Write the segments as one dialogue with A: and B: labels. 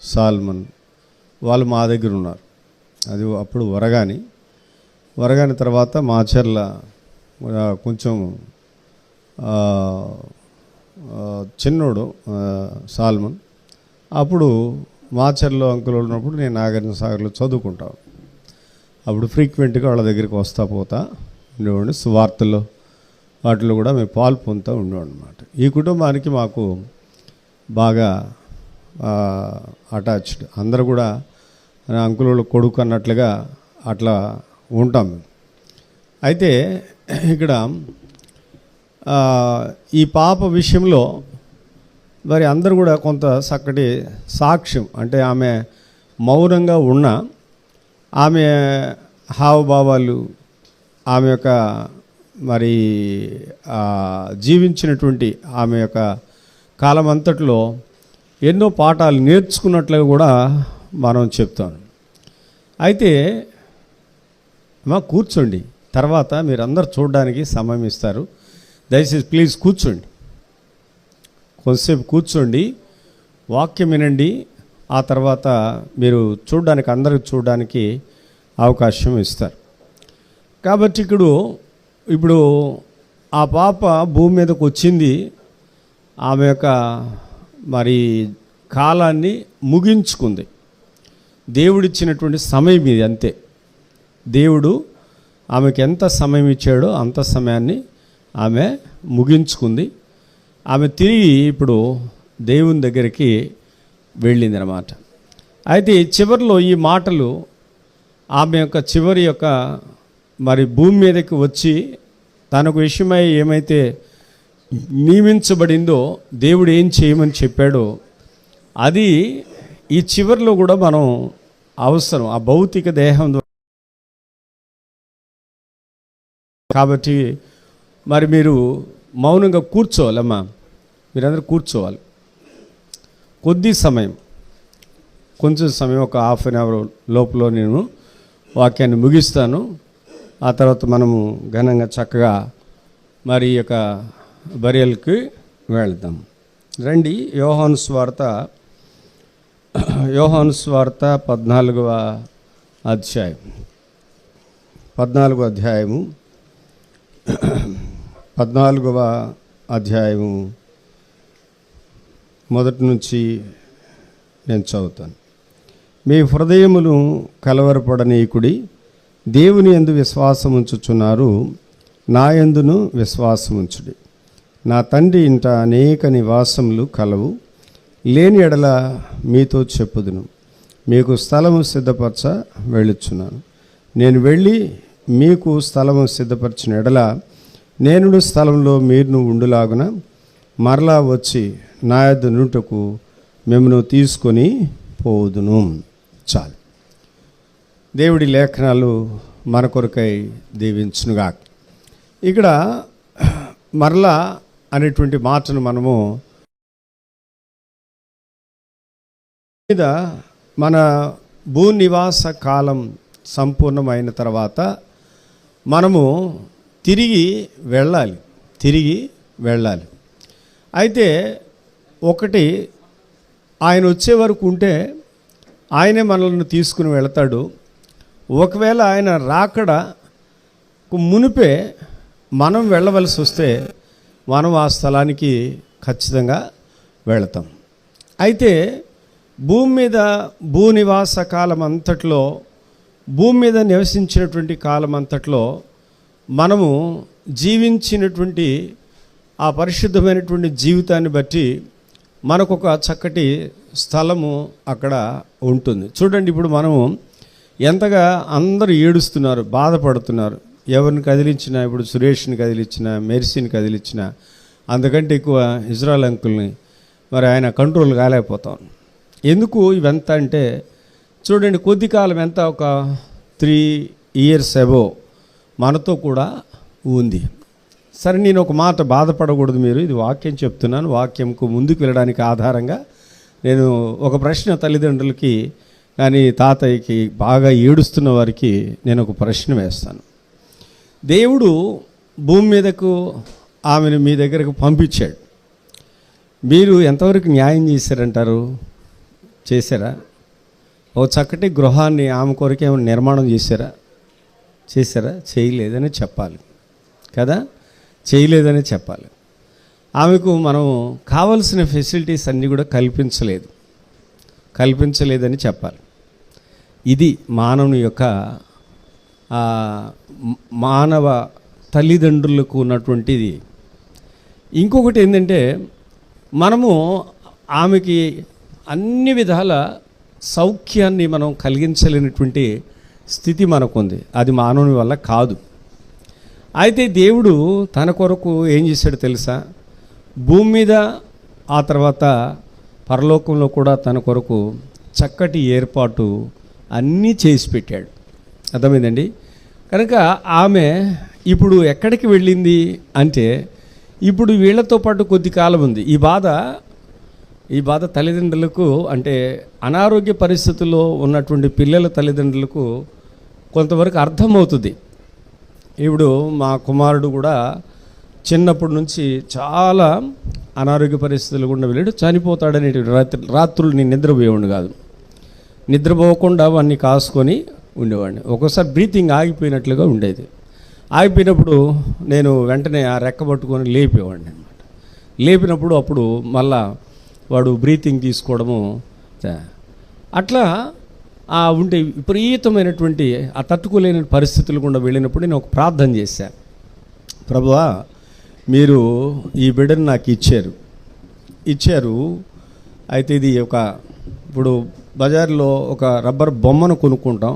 A: Salmon వాళ్ళు మా దగ్గర ఉన్నారు. అది అప్పుడు వరగాని తర్వాత మాచర్ల కొంచెం చిన్నోడు సాల్మన్. అప్పుడు మాచర్లో అంకులు ఉన్నప్పుడు నేను నాగార్జున సాగర్లో చదువుకుంటాను. అప్పుడు ఫ్రీక్వెంట్గా వాళ్ళ దగ్గరికి వస్తా పోతా ఉండేవాడిని. సువార్తల్లో వాటిలో కూడా మేము పాలు పొందుతూ ఉండేవాడు అనమాట. ఈ కుటుంబానికి మాకు బాగా అటాచ్డ్. అందరూ కూడా అంకుల కొడుకు అన్నట్లుగా అట్లా ఉంటాం. అయితే ఇక్కడ ఈ పాప విషయంలో మరి అందరూ కూడా కొంత చక్కటి సాక్ష్యం, అంటే ఆమె మౌనంగా ఉన్న ఆమె హావభావాలు, ఆమె యొక్క మరి జీవించినటువంటి ఆమె యొక్క కాలం అంతట్లో ఎన్నో పాఠాలు నేర్చుకున్నట్లుగా కూడా మనం చెప్తాను. అయితే మా కూర్చోండి, తర్వాత మీరు అందరు చూడడానికి సమయం ఇస్తారు. దయచేసి ప్లీజ్ కూర్చోండి, కొంతసేపు కూర్చోండి, వాక్యం వినండి. ఆ తర్వాత మీరు చూడడానికి, అందరికి చూడడానికి అవకాశం ఇస్తారు. కాబట్టి ఇప్పుడు ఆ పాప భూమి మీదకు వచ్చింది. ఆమె యొక్క మరి కాలాన్ని ముగించుకుంది. దేవుడిచ్చినటువంటి సమయం ఇది, అంతే. దేవుడు ఆమెకు ఎంత సమయం ఇచ్చాడో అంత సమయాన్ని ఆమె ముగించుకుంది. ఆమె తిరిగి ఇప్పుడు దేవుని దగ్గరికి వెళ్ళింది అన్నమాట. అయితే చివరిలో ఈ మాటలు, ఆమె యొక్క చివరి యొక్క మరి భూమి మీదకి వచ్చి తనకు విషయమై ఏమైతే నియమించబడిందో, దేవుడు ఏం చేయమని చెప్పాడో, అది ఈ చివరిలో కూడా మనం అవసరం, ఆ భౌతిక దేహం ద్వారా. కాబట్టి మరి మీరు మౌనంగా కూర్చోవాలమ్మా, మీరందరూ కూర్చోవాలి. కొంచెం సమయం, ఒక హాఫ్ అన్ అవర్ లోపల నేను వాక్యాన్ని ముగిస్తాను. ఆ తర్వాత మనము ఘనంగా చక్కగా మరి ఈ యొక్క బరియల్కి వెళ్దాం. రండి, యోహాను స్వార్త 14వ అధ్యాయము 14వ అధ్యాయము మొదటి నుంచి నేను చదువుతాను. మీ హృదయమును కలవరపడనీకుడి, దేవుని యందు విశ్వాసం ఉంచుచున్నారు, నా యందును విశ్వాసం ఉంచుడి. నా తండ్రి ఇంట అనేక నివాసములు కలవు, లేని ఎడల మీతో చెప్పుదును. మీకు స్థలము సిద్ధపరచ వెళ్ళుచున్నాను. నేను వెళ్ళి మీకు స్థలము సిద్ధపరిచిన ఎడల నేను స్థలంలో మీరు ఉండులాగున మరలా వచ్చి నా యొద్ద నుంటకు మిమ్మల్ని తీసుకొని పోదును. చాలు. దేవుడి లేఖనాలు మన కొరకై దీవించునుగా. ఇక్కడ మరలా అనేటువంటి మాటను మనము మీద మన భూనివాస కాలం సంపూర్ణమైన తర్వాత మనము తిరిగి వెళ్ళాలి. అయితే ఒకటి, ఆయన వచ్చే వరకు ఉంటే ఆయనే మనల్ని తీసుకుని వెళతాడు. ఒకవేళ ఆయన రాకడకు మునిపే మనం వెళ్ళవలసి వస్తే మనం ఆ స్థలానికి ఖచ్చితంగా వెళతాం. అయితే భూమి మీద భూనివాస కాలం అంతట్లో, భూమి మీద నివసించినటువంటి కాలం అంతట్లో మనము జీవించినటువంటి ఆ పరిశుద్ధమైనటువంటి జీవితాన్ని బట్టి మనకొక చక్కటి స్థలము అక్కడ ఉంటుంది. చూడండి, ఇప్పుడు మనము ఎంతగా అందరూ ఏడుస్తున్నారు, బాధపడుతున్నారు. ఎవరిని కదిలించినా, ఇప్పుడు సురేష్ని కదిలించినా, మెర్సీని కదిలించినా, అంతకంటే ఎక్కువ ఇజ్రాయల్ అంకుల్ని మరి ఆయన కంట్రోల్ కాలేకపోతాం. ఎందుకు ఇవంతా అంటే, చూడండి, కొద్ది కాలం ఎంత, ఒక 3 years అబో మనతో కూడా ఉంది. సరే, నేను ఒక మాట, బాధపడకూడదు మీరు, ఇది వాక్యం చెప్తున్నాను. వాక్యంకు ముందుకు వెళ్ళడానికి ఆధారంగా నేను ఒక ప్రశ్న తల్లిదండ్రులకి కానీ తాతయ్యకి, బాగా ఏడుస్తున్న వారికి నేను ఒక ప్రశ్న వేస్తాను. దేవుడు భూమి మీదకు ఆమెను మీ దగ్గరకు పంపించాడు. మీరు ఎంతవరకు న్యాయం చేశారంటారు? చేశారా? ఓ చక్కటి గృహాన్ని ఆమె కొరకు ఏమైనా నిర్మాణం చేశారా? చేయలేదని చెప్పాలి కదా, చేయలేదని చెప్పాలి. ఆమెకు మనం కావలసిన ఫెసిలిటీస్ అన్నీ కూడా కల్పించలేదని చెప్పాలి. ఇది మానవుని యొక్క మానవ తల్లిదండ్రులకు ఉన్నటువంటిది. ఇంకొకటి ఏంటంటే, మనము ఆమెకి అన్ని విధాల సౌఖ్యాన్ని మనం కలిగించలేనటువంటి స్థితి మనకుంది. అది మానవుని వల్ల కాదు. అయితే దేవుడు తన కొరకు ఏం చేశాడు తెలుసా? భూమి మీద ఆ తర్వాత పరలోకంలో కూడా తన కొరకు చక్కటి ఏర్పాటు అన్నీ చేసి పెట్టాడు. అర్థమైందండి? కనుక ఆమె ఇప్పుడు ఎక్కడికి వెళ్ళింది అంటే, ఇప్పుడు వీళ్ళతో పాటు కొద్ది కాలం ఉంది. ఈ బాధ తల్లిదండ్రులకు, అంటే అనారోగ్య పరిస్థితుల్లో ఉన్నటువంటి పిల్లల తల్లిదండ్రులకు కొంతవరకు అర్థమవుతుంది. ఇప్పుడు మా కుమారుడు కూడా చిన్నప్పటి నుంచి చాలా అనారోగ్య పరిస్థితులు గుండా వెళ్ళాడు. చనిపోతాడనే రాత్రులు నేను నిద్రపోయేవాడిని కాదు. నిద్రపోకుండా వాడిని కాసుకొని ఉండేవాడిని. ఒక్కోసారి బ్రీతింగ్ ఆగిపోయినట్లుగా ఉండేది. ఆగిపోయినప్పుడు నేను వెంటనే ఆ రెక్క పట్టుకొని లేపేవాడిని అనమాట. లేపినప్పుడు అప్పుడు మళ్ళా వాడు బ్రీతింగ్ తీసుకోవడము అట్లా ఉంటే విపరీతమైనటువంటి ఆ తట్టుకోలేని పరిస్థితులు గుండా వెళ్ళినప్పుడు నేను ఒక ప్రార్థన చేశాను. ప్రభువా, మీరు ఈ బిడ్డను నాకు ఇచ్చారు. అయితే ఇది ఇప్పుడు బజార్లో ఒక రబ్బర్ బొమ్మను కొనుక్కుంటాం,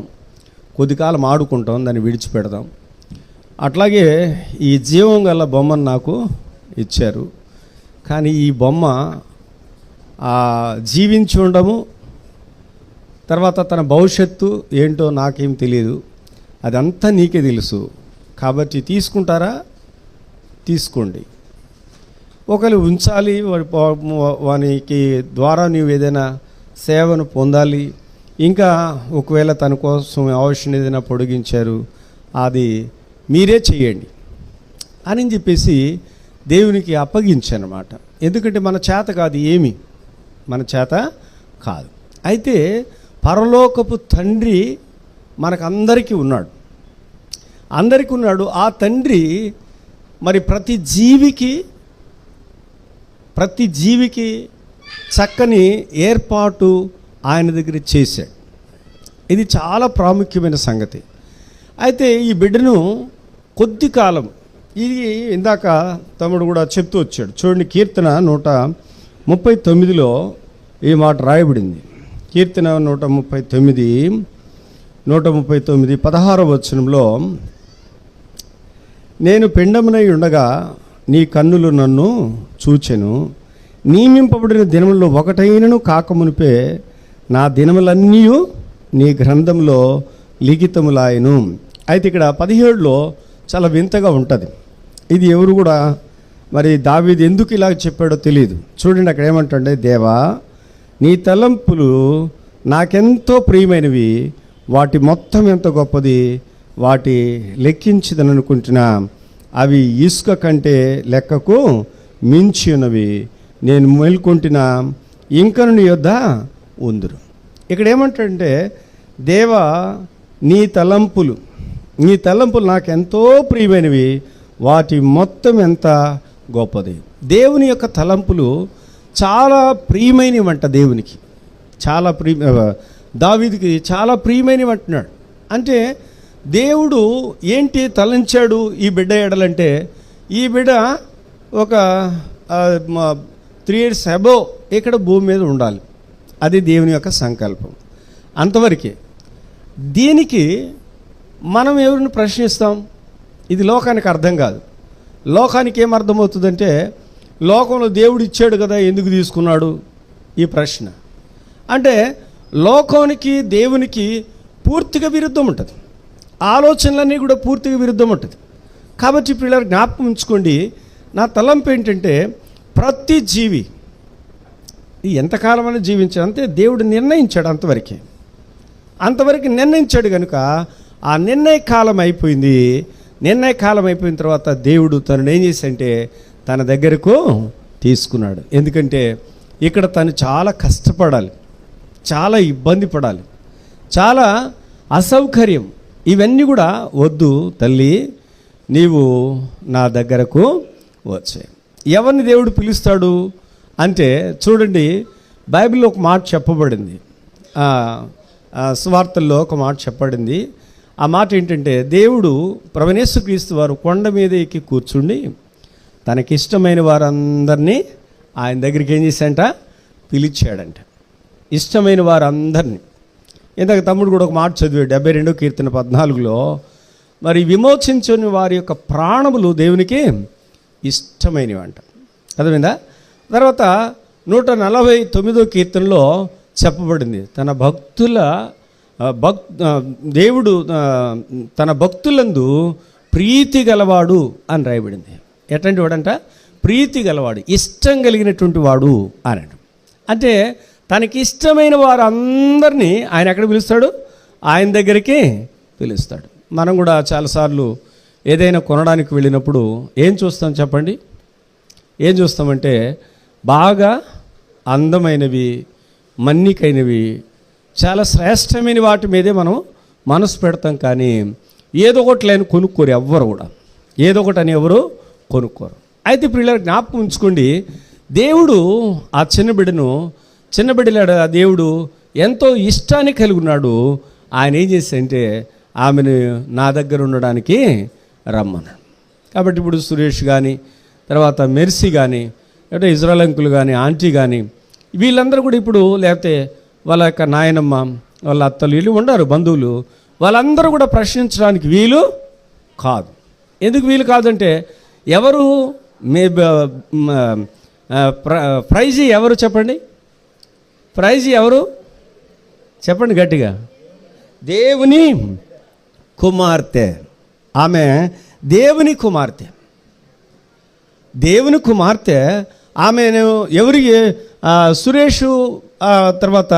A: కొద్ది కాలం ఆడుకుంటాం, దాన్ని విడిచిపెడదాం. అట్లాగే ఈ జీవం గల బొమ్మను నాకు ఇచ్చారు. కానీ ఈ బొమ్మ జీవించి ఉండము, తర్వాత తన భవిష్యత్తు ఏంటో నాకేం తెలియదు. అదంతా నీకే తెలుసు. కాబట్టి తీసుకుంటారా? తీసుకోండి. ఒకరు ఉంచాలి, వానికి ద్వారా నీవు ఏదైనా సేవను పొందాలి. ఇంకా ఒకవేళ తన కోసం అవసరం ఏదైనా పొడిగించారు, అది మీరే చేయండి అని చెప్పేసి దేవునికి అప్పగించానమాట. ఎందుకంటే మన చేత కాదు, మన చేత కాదు. అయితే పరలోకపు తండ్రి మనకందరికీ ఉన్నాడు. ఆ తండ్రి మరి ప్రతి జీవికి చక్కని ఏర్పాటు ఆయన దగ్గర చేశాడు. ఇది చాలా ప్రాముఖ్యమైన సంగతి. అయితే ఈ బిడ్డను కొద్ది కాలం, ఇది ఇందాక తమ్ముడు కూడా చెప్తూ వచ్చాడు. చూడండి, కీర్తన 139లో ఈ మాట రాయబడింది. కీర్తన 139 16వ వచనంలో, నేను పిండమునై ఉండగా నీ కన్నులు నన్ను చూచెను, నియమింపబడిన దినముల్లో ఒకటైనను కాకమునిపే నా దినములన్నీ నీ గ్రంథంలో లిఖితములాయను. అయితే ఇక్కడ 17లో చాలా వింతగా ఉంటుంది. ఇది ఎవరు కూడా మరి దావీదు ఎందుకు ఇలా చెప్పాడో తెలియదు. చూడండి, అక్కడ ఏమంటుండే, దేవా నీ తలంపులు నాకెంతో ప్రియమైనవి, వాటి మొత్తం ఎంత గొప్పది, వాటి లెక్కించదని అనుకుంటున్నా, అవి ఇసుక కంటే లెక్కకు మించి ఉన్నవి, నేను మేల్కొంటున్నా ఇంకను నీ యొద్ద ఉందురు. ఇక్కడ ఏమంటాడంటే, దేవా నీ తలంపులు నాకెంతో ప్రియమైనవి, వాటి మొత్తం ఎంత గొప్పది. దేవుని యొక్క తలంపులు చాలా ప్రియమైనవంట. దేవునికి చాలా దావీదుకి చాలా ప్రియమైనవి అంటున్నాడు. అంటే దేవుడు ఏంటి తలంచాడు ఈ బిడ్డ ఎడలంటే, ఈ బిడ్డ ఒక 3 years అబోవ్ ఇక్కడ భూమి మీద ఉండాలి. అది దేవుని యొక్క సంకల్పం. అంతవరకే. దీనికి మనం ఎవరిని ప్రశ్నిస్తాం? ఇది లోకానికి అర్థం కాదు. లోకానికి ఏం అర్థమవుతుందంటే, లోకంలో దేవుడు ఇచ్చాడు కదా, ఎందుకు తీసుకున్నాడు ఈ ప్రశ్న. అంటే లోకానికి దేవునికి పూర్తిగా విరుద్ధం ఉంటుంది. ఆలోచనలన్నీ కూడా పూర్తిగా విరుద్ధం ఉంటుంది. కాబట్టి పిల్లలు జ్ఞాపకం ఉంచుకోండి, నా తలంపు ఏంటంటే, ప్రతి జీవి ఎంతకాలం అని జీవించాడు అంతే దేవుడు నిర్ణయించాడు. అంతవరకు నిర్ణయించాడు కనుక ఆ నిర్ణయ కాలం అయిపోయింది. నిర్ణయ కాలం అయిపోయిన తర్వాత దేవుడు తనను ఏం చేశాడంటే తన దగ్గరకు తీసుకున్నాడు. ఎందుకంటే ఇక్కడ తను చాలా కష్టపడాలి. చాలా ఇబ్బంది పడాలి, చాలా అసౌకర్యం. ఇవన్నీ కూడా వద్దు తల్లి, నీవు నా దగ్గరకు వచ్చే. ఎవరిని దేవుడు పిలుస్తాడు అంటే చూడండి, బైబిల్లో ఒక మాట చెప్పబడింది, సువార్తల్లో ఒక మాట చెప్పబడింది. ఆ మాట ఏంటంటే, దేవుడు ప్రభువైన యేసుక్రీస్తు వారు కొండ మీద ఎక్కి కూర్చుండి తనకిష్టమైన వారందరినీ ఆయన దగ్గరికి ఏం చేశాడంట, పిలిచాడంట. ఇష్టమైన వారందరినీ. ఇందాక తమ్ముడు కూడా ఒక మాట చదివాడు 72 కీర్తన 14లో, మరి విమోచించని వారి యొక్క ప్రాణములు దేవునికి ఇష్టమైనవి అంట. అర్థమైందా? తర్వాత 149 కీర్తనలో చెప్పబడింది, తన భక్తుల దేవుడు తన భక్తులందు ప్రీతి గలవాడు అని రాయబడింది. ఎట్లాంటి వాడంట? ప్రీతి గలవాడు, ఇష్టం కలిగినటువంటి వాడు అని. అంటే తనకి ఇష్టమైన వారందరినీ ఆయన ఎక్కడ పిలుస్తాడు? ఆయన దగ్గరికి పిలుస్తాడు. మనం కూడా చాలాసార్లు ఏదైనా కొనడానికి వెళ్ళినప్పుడు ఏం చూస్తాం చెప్పండి? ఏం చూస్తామంటే బాగా అందమైనవి, మన్నికైనవి, చాలా శ్రేష్టమైన వాటి మీదే మనం మనసు పెడతాం. కానీ ఏదో ఒకటి లేని కొనుక్కోరు ఎవ్వరు కూడా, ఏదో ఒకటి అని ఎవరు కొనుక్కోరు. అయితే పిల్లలు జ్ఞాపకం ఉంచుకోండి, దేవుడు ఆ చిన్న బిడ్డలాడు ఆ దేవుడు ఎంతో ఇష్టాన్ని కలిగి ఉన్నాడు. ఆయన ఏం చేశాడంటే ఆమెను నా దగ్గర ఉండడానికి రమ్మన్నాడు. కాబట్టి ఇప్పుడు సురేష్ కానీ, తర్వాత మెర్సీ కానీ, లేకపోతే ఇజ్రాయల్ అంకుల్ కానీ, ఆంటీ కానీ, వీళ్ళందరూ కూడా ఇప్పుడు, లేకపోతే వాళ్ళ యొక్క నాయనమ్మ, వాళ్ళ అత్తలు, వీళ్ళు ఉండరు బంధువులు, వాళ్ళందరూ కూడా ప్రశ్నించడానికి వీలు కాదు. ఎందుకు వీలు కాదంటే, ఎవరు ప్రైజీ ఎవరు చెప్పండి? ప్రైజీ ఎవరు చెప్పండి గట్టిగా? దేవుని కుమార్తె. ఆమె దేవుని కుమార్తె. దేవుని కుమార్తె ఆమెను ఎవరికి? సురేషు తర్వాత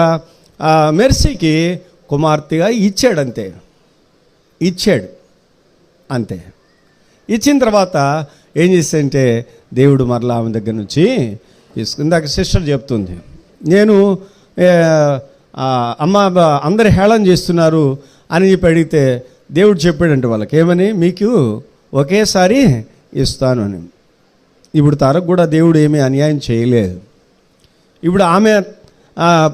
A: మెర్సీకి కుమార్తెగా ఇచ్చాడు. అంతే. ఇచ్చిన తర్వాత ఏం చేశాడంటే దేవుడు మరలా ఆమె దగ్గర నుంచి ఇందాక సిస్టర్ చెప్తుంది, నేను అమ్మ అందరు హేళన చేస్తున్నారు అని చెప్పి అడిగితే దేవుడు చెప్పాడంటే వాళ్ళకి ఏమని, మీకు ఒకేసారి ఇస్తాను అని. ఇప్పుడు తరకు కూడా దేవుడు ఏమీ అన్యాయం చేయలేదు. ఇప్పుడు ఆమె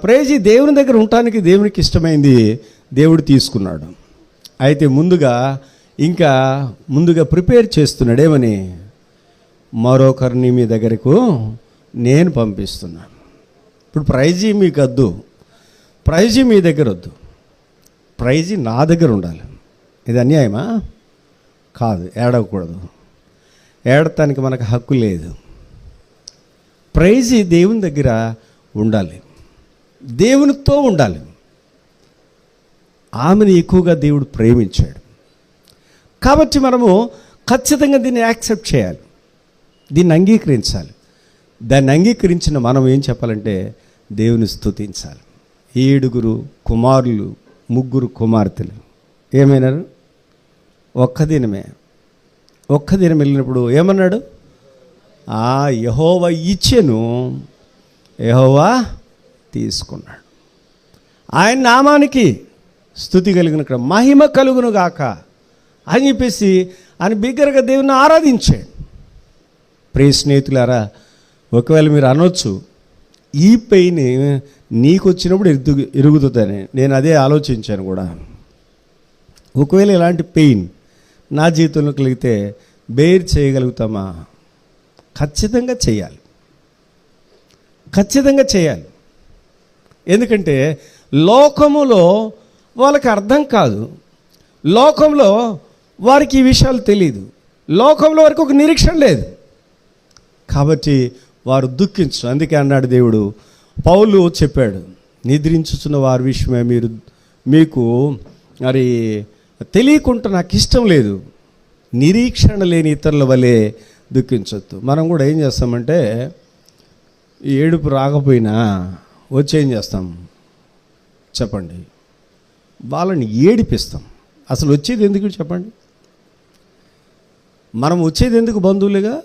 A: ప్రేజీ దేవుని దగ్గర ఉండటానికి దేవునికి ఇష్టమైంది దేవుడు తీసుకున్నాడు. అయితే ముందుగా ప్రిపేర్ చేస్తున్నాడు. ఏమని? మరొకరిని మీ దగ్గరకు నేను పంపిస్తున్నాను. ఇప్పుడు ప్రైజీ మీకు వద్దు, ప్రైజీ మీ దగ్గర వద్దు, ప్రైజీ నా దగ్గర ఉండాలి. ఇది అన్యాయమా? కాదు. ఏడవకూడదు, ఏడటానికి మనకు హక్కు లేదు. ప్రైజీ దేవుని దగ్గర ఉండాలి, దేవునితో ఉండాలి. ఆమెను ఎక్కువగా దేవుడు ప్రేమించాడు కాబట్టి మనము ఖచ్చితంగా దీన్ని యాక్సెప్ట్ చేయాలి, దీన్ని అంగీకరించాలి. దాన్ని అంగీకరించిన మనం ఏం చెప్పాలంటే దేవుని స్తుతించాలి. 7 కుమారులు, 3 కుమార్తెలు ఏమైనారు? ఒక్క దినం వెళ్ళినప్పుడు ఏమన్నాడు? యెహోవా ఇచ్చెను, యెహోవా తీసుకున్నాడు. ఆయన నామానికి స్తుతి కలిగిన మహిమ కలుగును గాక అని చెప్పేసి ఆయన బిగ్గరగా దేవుని ఆరాధించాడు. ప్రియ స్నేహితులారా, ఒకవేళ మీరు అనొచ్చు, ఈ పెయిన్ నీకు వచ్చినప్పుడు ఎరుగుతుందని. నేను అదే ఆలోచించాను కూడా. ఒకవేళ ఇలాంటి పెయిన్ నా జీవితంలో కలిగితే బేర్ చేయగలుగుతామా? ఖచ్చితంగా చేయాలి. ఎందుకంటే లోకములో వాళ్ళకి అర్థం కాదు, లోకంలో వారికి ఈ విషయాలు తెలియదు, లోకంలో వారికి ఒక నిరీక్షణ లేదు. కాబట్టి వారు దుఃఖించు. అందుకే అన్నాడు దేవుడు, పౌలు చెప్పాడు, నిద్రించుచున్న వారి విషయమే మీకు మరి తెలియకుండా నాకు ఇష్టం లేదు, నిరీక్షణ లేని ఇతరుల వలె దుఃఖించొద్దు. మనం కూడా ఏం చేస్తామంటే ఈ ఏడుపు రాకపోయినా వచ్చి ఏం చేస్తాం చెప్పండి? వాళ్ళని ఏడిపిస్తాం. అసలు వచ్చేది ఎందుకు చెప్పండి? మనం వచ్చేది ఎందుకు? బంధువులుగా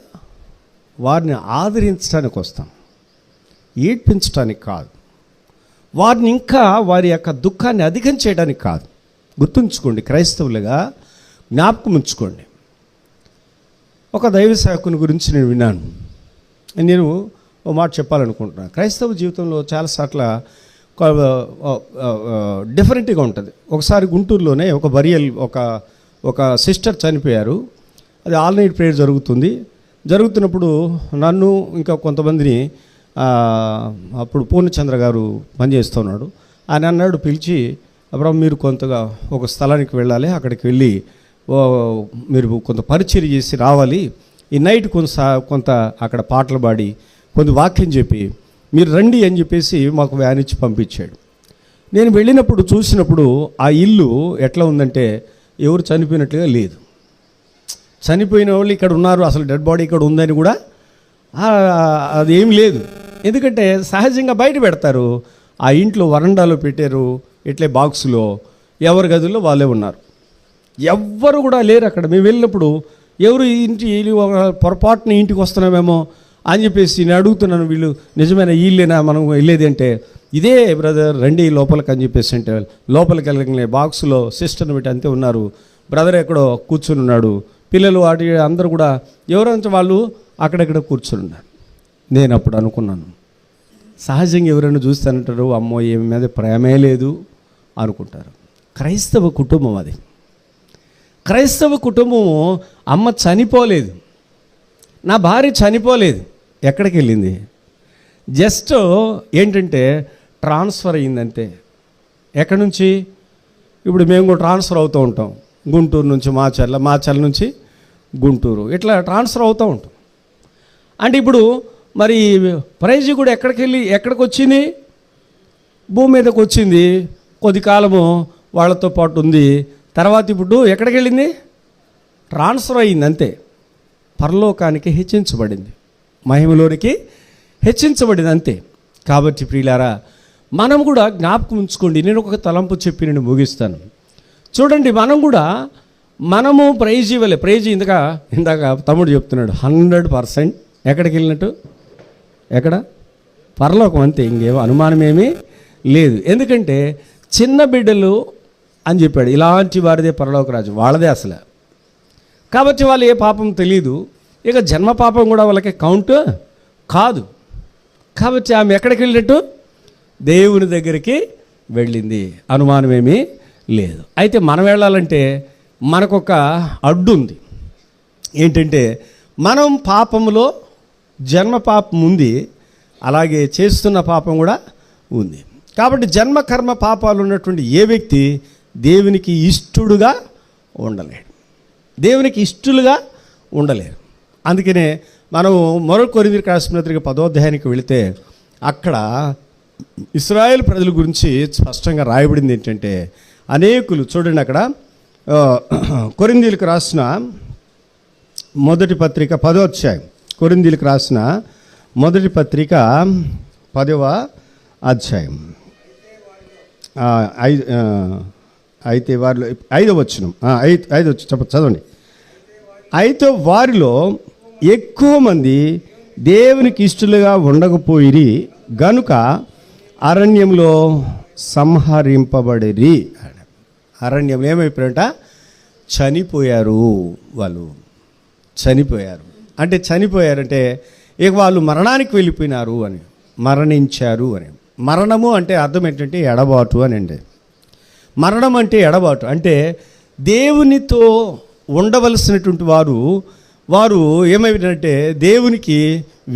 A: వారిని ఆదరించడానికి వస్తాం, ఏడ్పించడానికి కాదు. వారిని ఇంకా వారి యొక్క దుఃఖాన్ని అధికం చేయడానికి కాదు. గుర్తుంచుకోండి, క్రైస్తవులుగా జ్ఞాపకం ఉంచుకోండి. ఒక దైవ సేవకుని గురించి నేను విన్నాను. నేను ఓ మాట చెప్పాలనుకుంటున్నాను. క్రైస్తవ జీవితంలో చాలాసార్ల డిఫరెంట్గా ఉంటుంది. ఒకసారి గుంటూరులోనే ఒక బరియల్ ఒక సిస్టర్ చనిపోయారు. అది ఆల్ నైట్ ప్రేయర్ జరుగుతున్నప్పుడు నన్ను ఇంకా కొంతమందిని, అప్పుడు పూర్ణచంద్ర గారు పనిచేస్తున్నాడు, ఆయన అన్నాడు, పిలిచి, అప్పుడు మీరు కొంతగా ఒక స్థలానికి వెళ్ళాలి, అక్కడికి వెళ్ళి మీరు కొంత పరిచర్య చేసి రావాలి, ఈ నైట్ కొంత అక్కడ పాటలు పాడి కొంత వాక్యం చెప్పి మీరు రండి అని చెప్పేసి మాకు వ్యాన్ ఇచ్చి పంపించాడు. నేను వెళ్ళినప్పుడు చూసినప్పుడు ఆ ఇల్లు ఎట్లా ఉందంటే ఎవరు చనిపోయినట్లుగా లేదు. చనిపోయిన వాళ్ళు ఇక్కడ ఉన్నారు, అసలు డెడ్ బాడీ ఇక్కడ ఉందని కూడా అదేం లేదు. ఎందుకంటే సహజంగా బయట పెడతారు. ఆ ఇంట్లో వరండాలో పెట్టారు, ఇట్లే బాక్సులో, ఎవరి గదుల్లో వాళ్ళే ఉన్నారు, ఎవ్వరు కూడా లేరు అక్కడ. మేము వెళ్ళినప్పుడు ఎవరు పొరపాటున ఇంటికి వస్తున్నామేమో అని చెప్పేసి నేను అడుగుతున్నాను, వీళ్ళు నిజమైన వీళ్ళేనా మనం వెళ్ళేది అంటే, ఇదే బ్రదర్ రండి లోపలికి అని చెప్పేసి అంటే లోపలికి వెళ్ళగలే బాక్సులో సిస్టర్ని పెట్టి అంతే ఉన్నారు. బ్రదర్ ఎక్కడో కూర్చుని ఉన్నాడు, పిల్లలు వాటి అందరూ కూడా ఎవరంటే వాళ్ళు అక్కడెక్కడ కూర్చుని ఉన్నారు. నేను అప్పుడు అనుకున్నాను, సహజంగా ఎవరైనా చూస్తానంటారు, అమ్మో ఏమి మీద ప్రేమే లేదు అనుకుంటారు. క్రైస్తవ కుటుంబం అది. క్రైస్తవ కుటుంబము, అమ్మ చనిపోలేదు, నా భార్య చనిపోలేదు, ఎక్కడికి వెళ్ళింది, జస్ట్ ఏంటంటే ట్రాన్స్ఫర్ అయ్యిందంతే. ఎక్కడి నుంచి? ఇప్పుడు మేము కూడా ట్రాన్స్ఫర్ అవుతూ ఉంటాం, గుంటూరు నుంచి మాచర్ల నుంచి గుంటూరు, ఇట్లా ట్రాన్స్ఫర్ అవుతూ ఉంటాం. అంటే ఇప్పుడు మరి ప్రైజ్ కూడా ఎక్కడికి వచ్చింది? భూమి మీదకి వచ్చింది, కొద్ది కాలము వాళ్ళతో పాటు ఉంది, తర్వాత ఇప్పుడు ఎక్కడికి వెళ్ళింది? ట్రాన్స్ఫర్ అయ్యింది అంతే. పరలోకానికి హెచ్చించబడింది, మహిమలోనికి హెచ్చించబడింది అంతే. కాబట్టి ప్రియులారా, మనం కూడా జ్ఞాపకం ఉంచుకోండి. నేను ఒక తలంపు చెప్పి నేను ముగిస్తాను. చూడండి, మనము ప్రైజ్ ఇవ్వలే. ప్రైజ్ ఇందాక తమ్ముడు చెప్తున్నాడు, 100% ఎక్కడికి వెళ్ళినట్టు? ఎక్కడ? పరలోకం అంతే, ఇంకేమో అనుమానమేమీ లేదు. ఎందుకంటే చిన్న బిడ్డలు అని చెప్పాడు, ఇలాంటి వారిదే పరలోక రాజ్యం, వాళ్ళదే అసలు. కాబట్టి వాళ్ళు ఏ పాపం తెలియదు, ఇక జన్మ పాపం కూడా వాళ్ళకి కౌంట్ కాదు. కాబట్టి ఆమె ఎక్కడికి వెళ్ళినట్టు? దేవుని దగ్గరికి వెళ్ళింది, అనుమానమేమీ లేదు. అయితే మనం వెళ్ళాలంటే మనకొక అడ్డు ఉంది. ఏంటంటే మనం పాపంలో జన్మ పాపం ఉంది, అలాగే చేస్తున్న పాపం కూడా ఉంది. కాబట్టి జన్మ కర్మ పాపాలు ఉన్నటువంటి ఏ వ్యక్తి దేవునికి ఇష్టడుగా ఉండలేడు, దేవునికి ఇష్టలుగా ఉండలేరు. అందుకనే మనం మరో కొరింథీయులకు రాసిన పత్రిక 10వ అధ్యాయానికి వెళితే అక్కడ ఇశ్రాయేల్ ప్రజల గురించి స్పష్టంగా రాయబడింది. ఏంటంటే అనేకులు, చూడండి అక్కడ కొరింథీయులకు రాసిన మొదటి పత్రిక 10వ అధ్యాయం, కొరింథీయులకు రాసిన మొదటి పత్రిక 10వ అధ్యాయం, అయితే వారిలో 5వ వచనం, 5 చదవండి. అయితే వారిలో ఎక్కువ మంది దేవునికి ఇష్టలుగా ఉండకపోయిరి గనుక అరణ్యంలో సంహరింపబడిరి. అరణ్యంలో ఏమైపోయారంట? చనిపోయారు. వాళ్ళు చనిపోయారు. అంటే చనిపోయారంటే ఇక వాళ్ళు మరణానికి వెళ్ళిపోయినారు అని, మరణించారు అని. మరణము అంటే అర్థం ఏంటంటే ఎడబాటు అని అండి. మరణం అంటే ఎడబాటు, అంటే దేవునితో ఉండవలసినటువంటి వారు ఏమైపోయినారంటే దేవునికి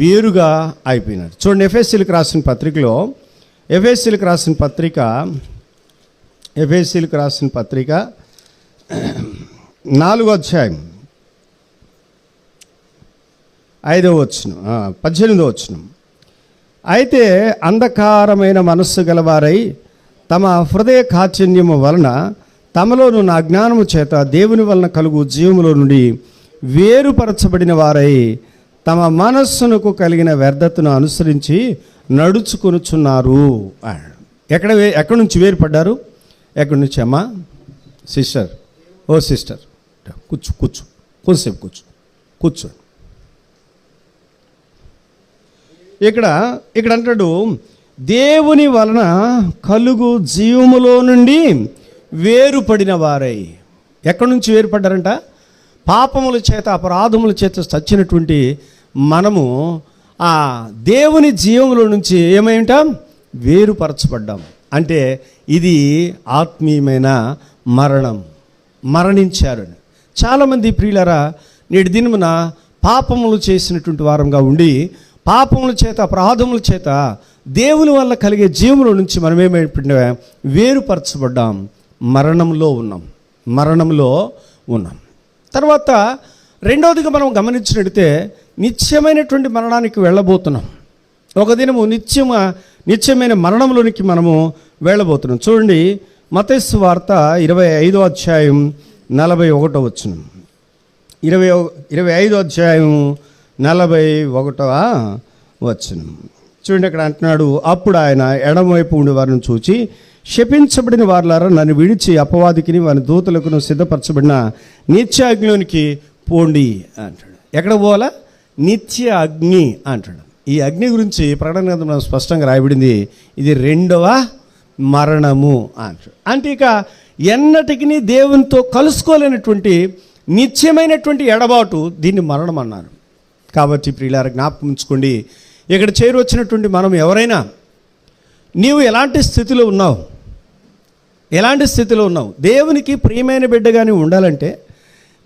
A: వేరుగా అయిపోయినారు. చూడండి, ఎఫెసీలకు రాసిన పత్రికలో, ఎఫెసీలకు రాసిన పత్రిక 4వ అధ్యాయం 5వ వచనం, 18వ వచనం. అయితే అంధకారమైన మనస్సు గలవారై తమ హృదయ కాఠిన్యము వలన తమలోను నా అజ్ఞానము చేత దేవుని వలన కలుగు జీవములో నుండి వేరుపరచబడిన వారై తమ మనస్సునకు కలిగిన వ్యర్థతను అనుసరించి నడుచుకొనుచున్నారు. ఎక్కడి నుంచి వేరుపడ్డారు? ఎక్కడి నుంచి అమ్మా? సిస్టర్, ఓ సిస్టర్ కూర్చో, కొంతసేపు కూర్చోండి. ఇక్కడ అంటాడు, దేవుని వలన కలుగు జీవములో నుండి వేరుపడిన వారై. ఎక్కడి నుంచి వేరుపడ్డారంట? పాపముల చేత, అపరాధముల చేత చచ్చినటువంటి మనము ఆ దేవుని జీవములో నుంచి ఏమై ఉంటాం? వేరుపరచబడ్డాం. అంటే ఇది ఆత్మీయమైన మరణం. మరణించారని చాలామంది ప్రియులారా నేటి దినమున పాపములు చేసినటువంటి వారంగా ఉండి, పాపముల చేత, అపరాధముల చేత దేవుని వల్ల కలిగే జీవముల నుంచి మనం ఏమైపోయినా వేరుపరచబడ్డాం. మరణంలో ఉన్నాం. తర్వాత రెండవదిగా మనం గమనించినట్లయితే నిత్యమైనటువంటి మరణానికి వెళ్ళబోతున్నాం. ఒక దినము నిత్యమైన మరణంలోనికి మనము వెళ్ళబోతున్నాం. చూడండి, మత్తయి సువార్త 25వ అధ్యాయం 41వ వచనం. 25వ అధ్యాయం 41వ వచనం చూడండి. అక్కడ అంటున్నాడు, అప్పుడు ఆయన ఎడమవైపు ఉండి వారిని చూచి, శపించబడిన వారులారా, నన్ను విడిచి అపవాదికిని వారి దూతలకును సిద్ధపరచబడిన నిత్య అగ్నిలోనికి పోండి అంటాడు. ఎక్కడ పోవాలా? నిత్య అగ్ని అంటాడు. ఈ అగ్ని గురించి ప్రకటన గ్రంథంలో స్పష్టంగా రాయబడింది, ఇది రెండవ మరణము అంటాడు. అంటే ఇక ఎన్నటికి దేవునితో కలుసుకోలేనటువంటి నిత్యమైనటువంటి ఎడబాటు, దీన్ని మరణం అన్నారు. కాబట్టి ప్రియులారా జ్ఞాపకం ఉంచుకోండి, ఇక్కడ చేరువచ్చినటువంటి మనం ఎవరైనా, నీవు ఎలాంటి స్థితిలో ఉన్నావు? దేవునికి ప్రియమైన బిడ్డగానే ఉండాలంటే,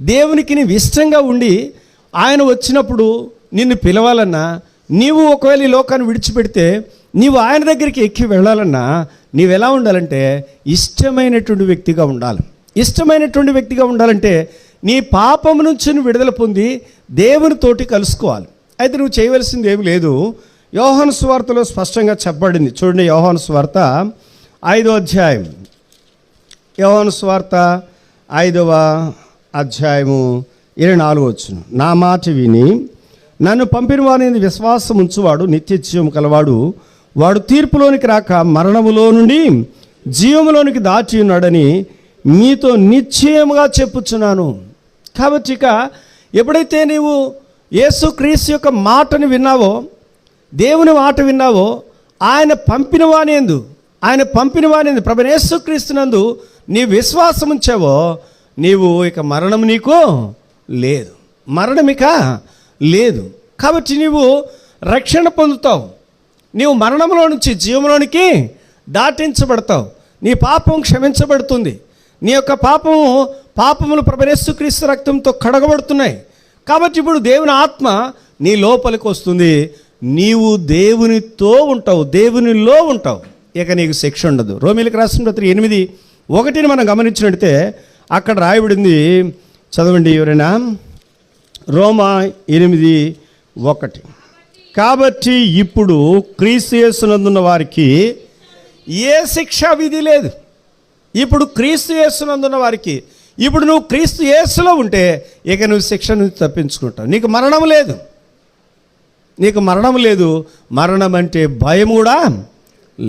A: దేవునికి నీవు ఇష్టంగా ఉండి ఆయన వచ్చినప్పుడు నిన్ను పిలవాలన్నా, నీవు ఒకవేళ ఈ లోకాన్ని విడిచిపెడితే నీవు ఆయన దగ్గరికి ఎక్కి వెళ్ళాలన్నా నీవు ఎలా ఉండాలంటే ఇష్టమైనటువంటి వ్యక్తిగా ఉండాలి. ఇష్టమైనటువంటి వ్యక్తిగా ఉండాలంటే నీ పాపం నుంచి నువ్వు విడుదల పొంది దేవునితోటి కలుసుకోవాలి. అయితే నువ్వు చేయవలసింది ఏమి లేదు. యోహాను సువార్తలో స్పష్టంగా చెప్పబడింది. చూడండి, యోహాను సువార్త 5వ అధ్యాయం, యోహాను సువార్త 5వ అధ్యాయము 24వ వచనం. నా మాట విని నన్ను పంపిన వారిని విశ్వాసం ఉంచువాడు నిత్య జీవం కలవాడు, వాడు తీర్పులోనికి రాక మరణములో నుండి జీవములోనికి దాచి ఉన్నాడని మీతో నిశ్చయముగా చెప్పుచున్నాను. కాబట్టి ఇక ఎప్పుడైతే నీవు యేసుక్రీస్తు యొక్క మాటను విన్నావో, దేవుని మాట విన్నావో, ఆయన పంపిన వానియందు ప్రభువైన యేసుక్రీస్తునందు నీ విశ్వాసం ఉంచావో, నీవు ఇక మరణం నీకు లేదు. కాబట్టి నీవు రక్షణ పొందుతావు. నీవు మరణంలో నుంచి జీవంలోనికి దాటించబడతావు. నీ పాపం క్షమించబడుతుంది. నీ యొక్క పాపములు ప్రభువైన యేసుక్రీస్తు రక్తంతో కడగబడుతున్నాయి. కాబట్టి ఇప్పుడు దేవుని ఆత్మ నీ లోపలికి వస్తుంది. నీవు దేవునితో ఉంటావు, దేవునిలో ఉంటావు. ఇక నీకు శిక్ష ఉండదు. రోమీయులకు రాసిన పత్రిక 8:1 మనం గమనించినట్లయితే అక్కడ రాయబడింది, చదవండి ఎవరైనా. రోమా 8:1. కాబట్టి ఇప్పుడు క్రీస్తు యేసునందున్న వారికి ఏ శిక్షా విధి లేదు. ఇప్పుడు క్రీస్తు యేసునందున్న వారికి, ఇప్పుడు నువ్వు క్రీస్తు యేసులో ఉంటే ఇక నువ్వు శిక్ష నుంచి తప్పించుకుంటావు. నీకు మరణం లేదు. మరణం అంటే భయం కూడా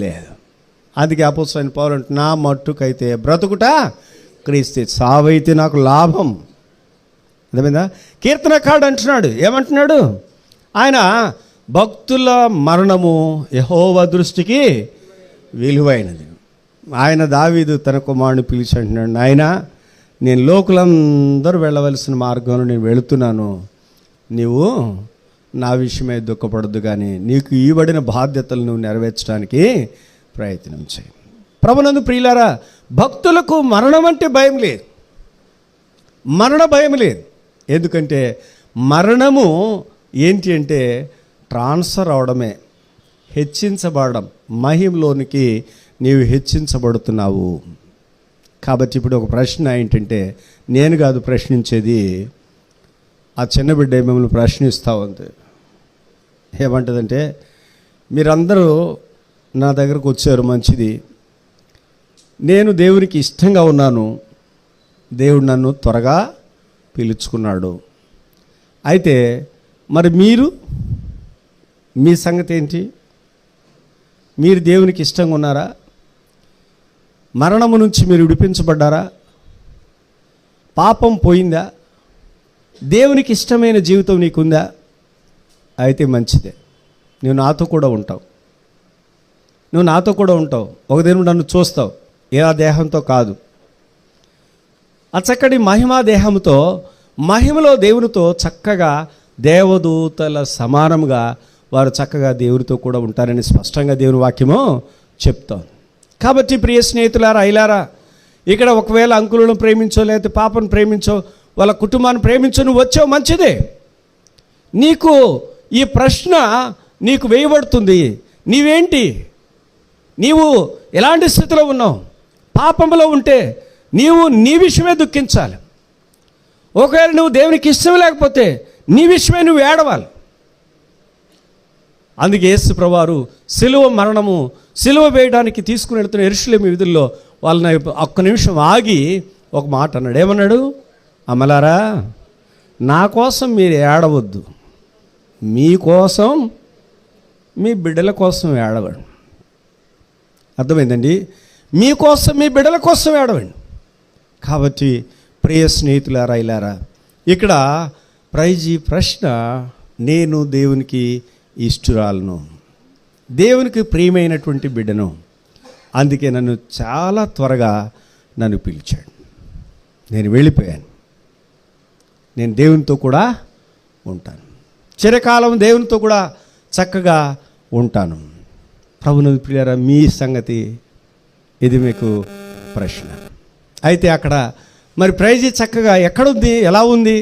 A: లేదు. అందుకే అపోస్తలుడైన పౌలు అంటే, నా మట్టుకైతే బ్రతుకుట క్రీస్తు, సావైతే నాకు లాభం. అర్థమైందా? కీర్తనకారుడు అంటున్నాడు, ఏమంటున్నాడు ఆయన? భక్తుల మరణము యెహోవా దృష్టికి విలువైనది. ఆయన దావీదు తన కుమారుని పిలిచి అంటున్నాడు, నాయనా, నేను లోకులందరూ వెళ్ళవలసిన మార్గంలో నేను వెళుతున్నాను, నీవు నా విషయమై దుఃఖపడద్దు, కానీ నీకు ఇవ్వబడిన బాధ్యతలు నువ్వు నెరవేర్చడానికి ప్రయత్నం చేయి. ప్రభునందు ప్రియులారా, భక్తులకు మరణం అంటే భయం లేదు. ఎందుకంటే మరణము ఏంటి అంటే ట్రాన్స్ఫర్ అవడమే, హెచ్చించబడడం. మహిమలోనికి నీవు హెచ్చించబడుతున్నావు. కాబట్టి ఇప్పుడు ఒక ప్రశ్న ఏంటంటే, నేను కాదు ప్రశ్నించేది, ఆ చిన్న బిడ్డ మిమ్మల్ని ప్రశ్నిస్తూ ఉంది. ఏమంటుందంటే, మీరందరూ నా దగ్గరకు వచ్చారు, మంచిది, నేను దేవునికి ఇష్టంగా ఉన్నాను, దేవుడు నన్ను త్వరగా పిలుచుకున్నాడు, అయితే మరి మీ సంగతి ఏంటి? మీరు దేవునికి ఇష్టంగా ఉన్నారా? మరణము నుంచి మీరు విడిపించబడ్డారా? పాపం పోయిందా? దేవునికి ఇష్టమైన జీవితం నీకుందా? అయితే మంచిదే, నువ్వు నాతో కూడా ఉంటావు. నువ్వు నాతో కూడా ఉంటావు, ఒక దినం నన్ను చూస్తావు, ఏ ఆ దేహంతో కాదు, ఆ చక్కటి మహిమా దేహంతో మహిమలో దేవునితో చక్కగా దేవదూతల సమానంగా వారు చక్కగా దేవునితో కూడా ఉంటారని స్పష్టంగా దేవుని వాక్యము చెప్తాం. కాబట్టి ప్రియ స్నేహితులారా, అయిలారా, ఇక్కడ ఒకవేళ అంకులను ప్రేమించో లేకపోతే పాపను ప్రేమించో వాళ్ళ కుటుంబాన్ని ప్రేమించో నువ్వు వచ్చావు, మంచిదే. నీకు ఈ ప్రశ్న నీకు వేయబడుతుంది, నీవేంటి, నీవు ఎలాంటి స్థితిలో ఉన్నావు? పాపంలో ఉంటే నీవు నీ విషయమే దుఃఖించాలి. ఒకవేళ నువ్వు దేవునికి ఇష్టం లేకపోతే నీ విషయమే నువ్వు ఏడవాలి. అందుకే యేసు ప్రభువారు సిలువ మరణము, సిలువ వేయడానికి తీసుకుని వెళ్తున్న యెరూషలేము వీధుల్లో వాళ్ళని ఒక్క నిమిషం ఆగి ఒక మాట అన్నాడు. ఏమన్నాడు? అమలారా, నా కోసం మీరు ఏడవద్దు, మీకోసం మీ బిడ్డల కోసం ఏడవండి. అర్థమైందండి? మీకోసం మీ బిడ్డల కోసం ఏడవండి. కాబట్టి ప్రియ స్నేహితులారా, ఇలారా, ఇక్కడ ప్రైజీ ప్రశ్న, నేను దేవునికి ఇష్టురాలను, దేవునికి ప్రియమైనటువంటి బిడ్డను, అందుకే నన్ను చాలా త్వరగా నన్ను పిలిచాడు. నేను వెళ్ళిపోయాను, నేను దేవునితో కూడా ఉంటాను, చిరకాలం దేవునితో కూడా చక్కగా ఉంటాను. ప్రభునందు ప్రియులారా, మీ సంగతి ఇది మీకు ప్రశ్న. అయితే అక్కడ మరి ప్రైజ్ చక్కగా ఎక్కడుంది, ఎలా ఉంది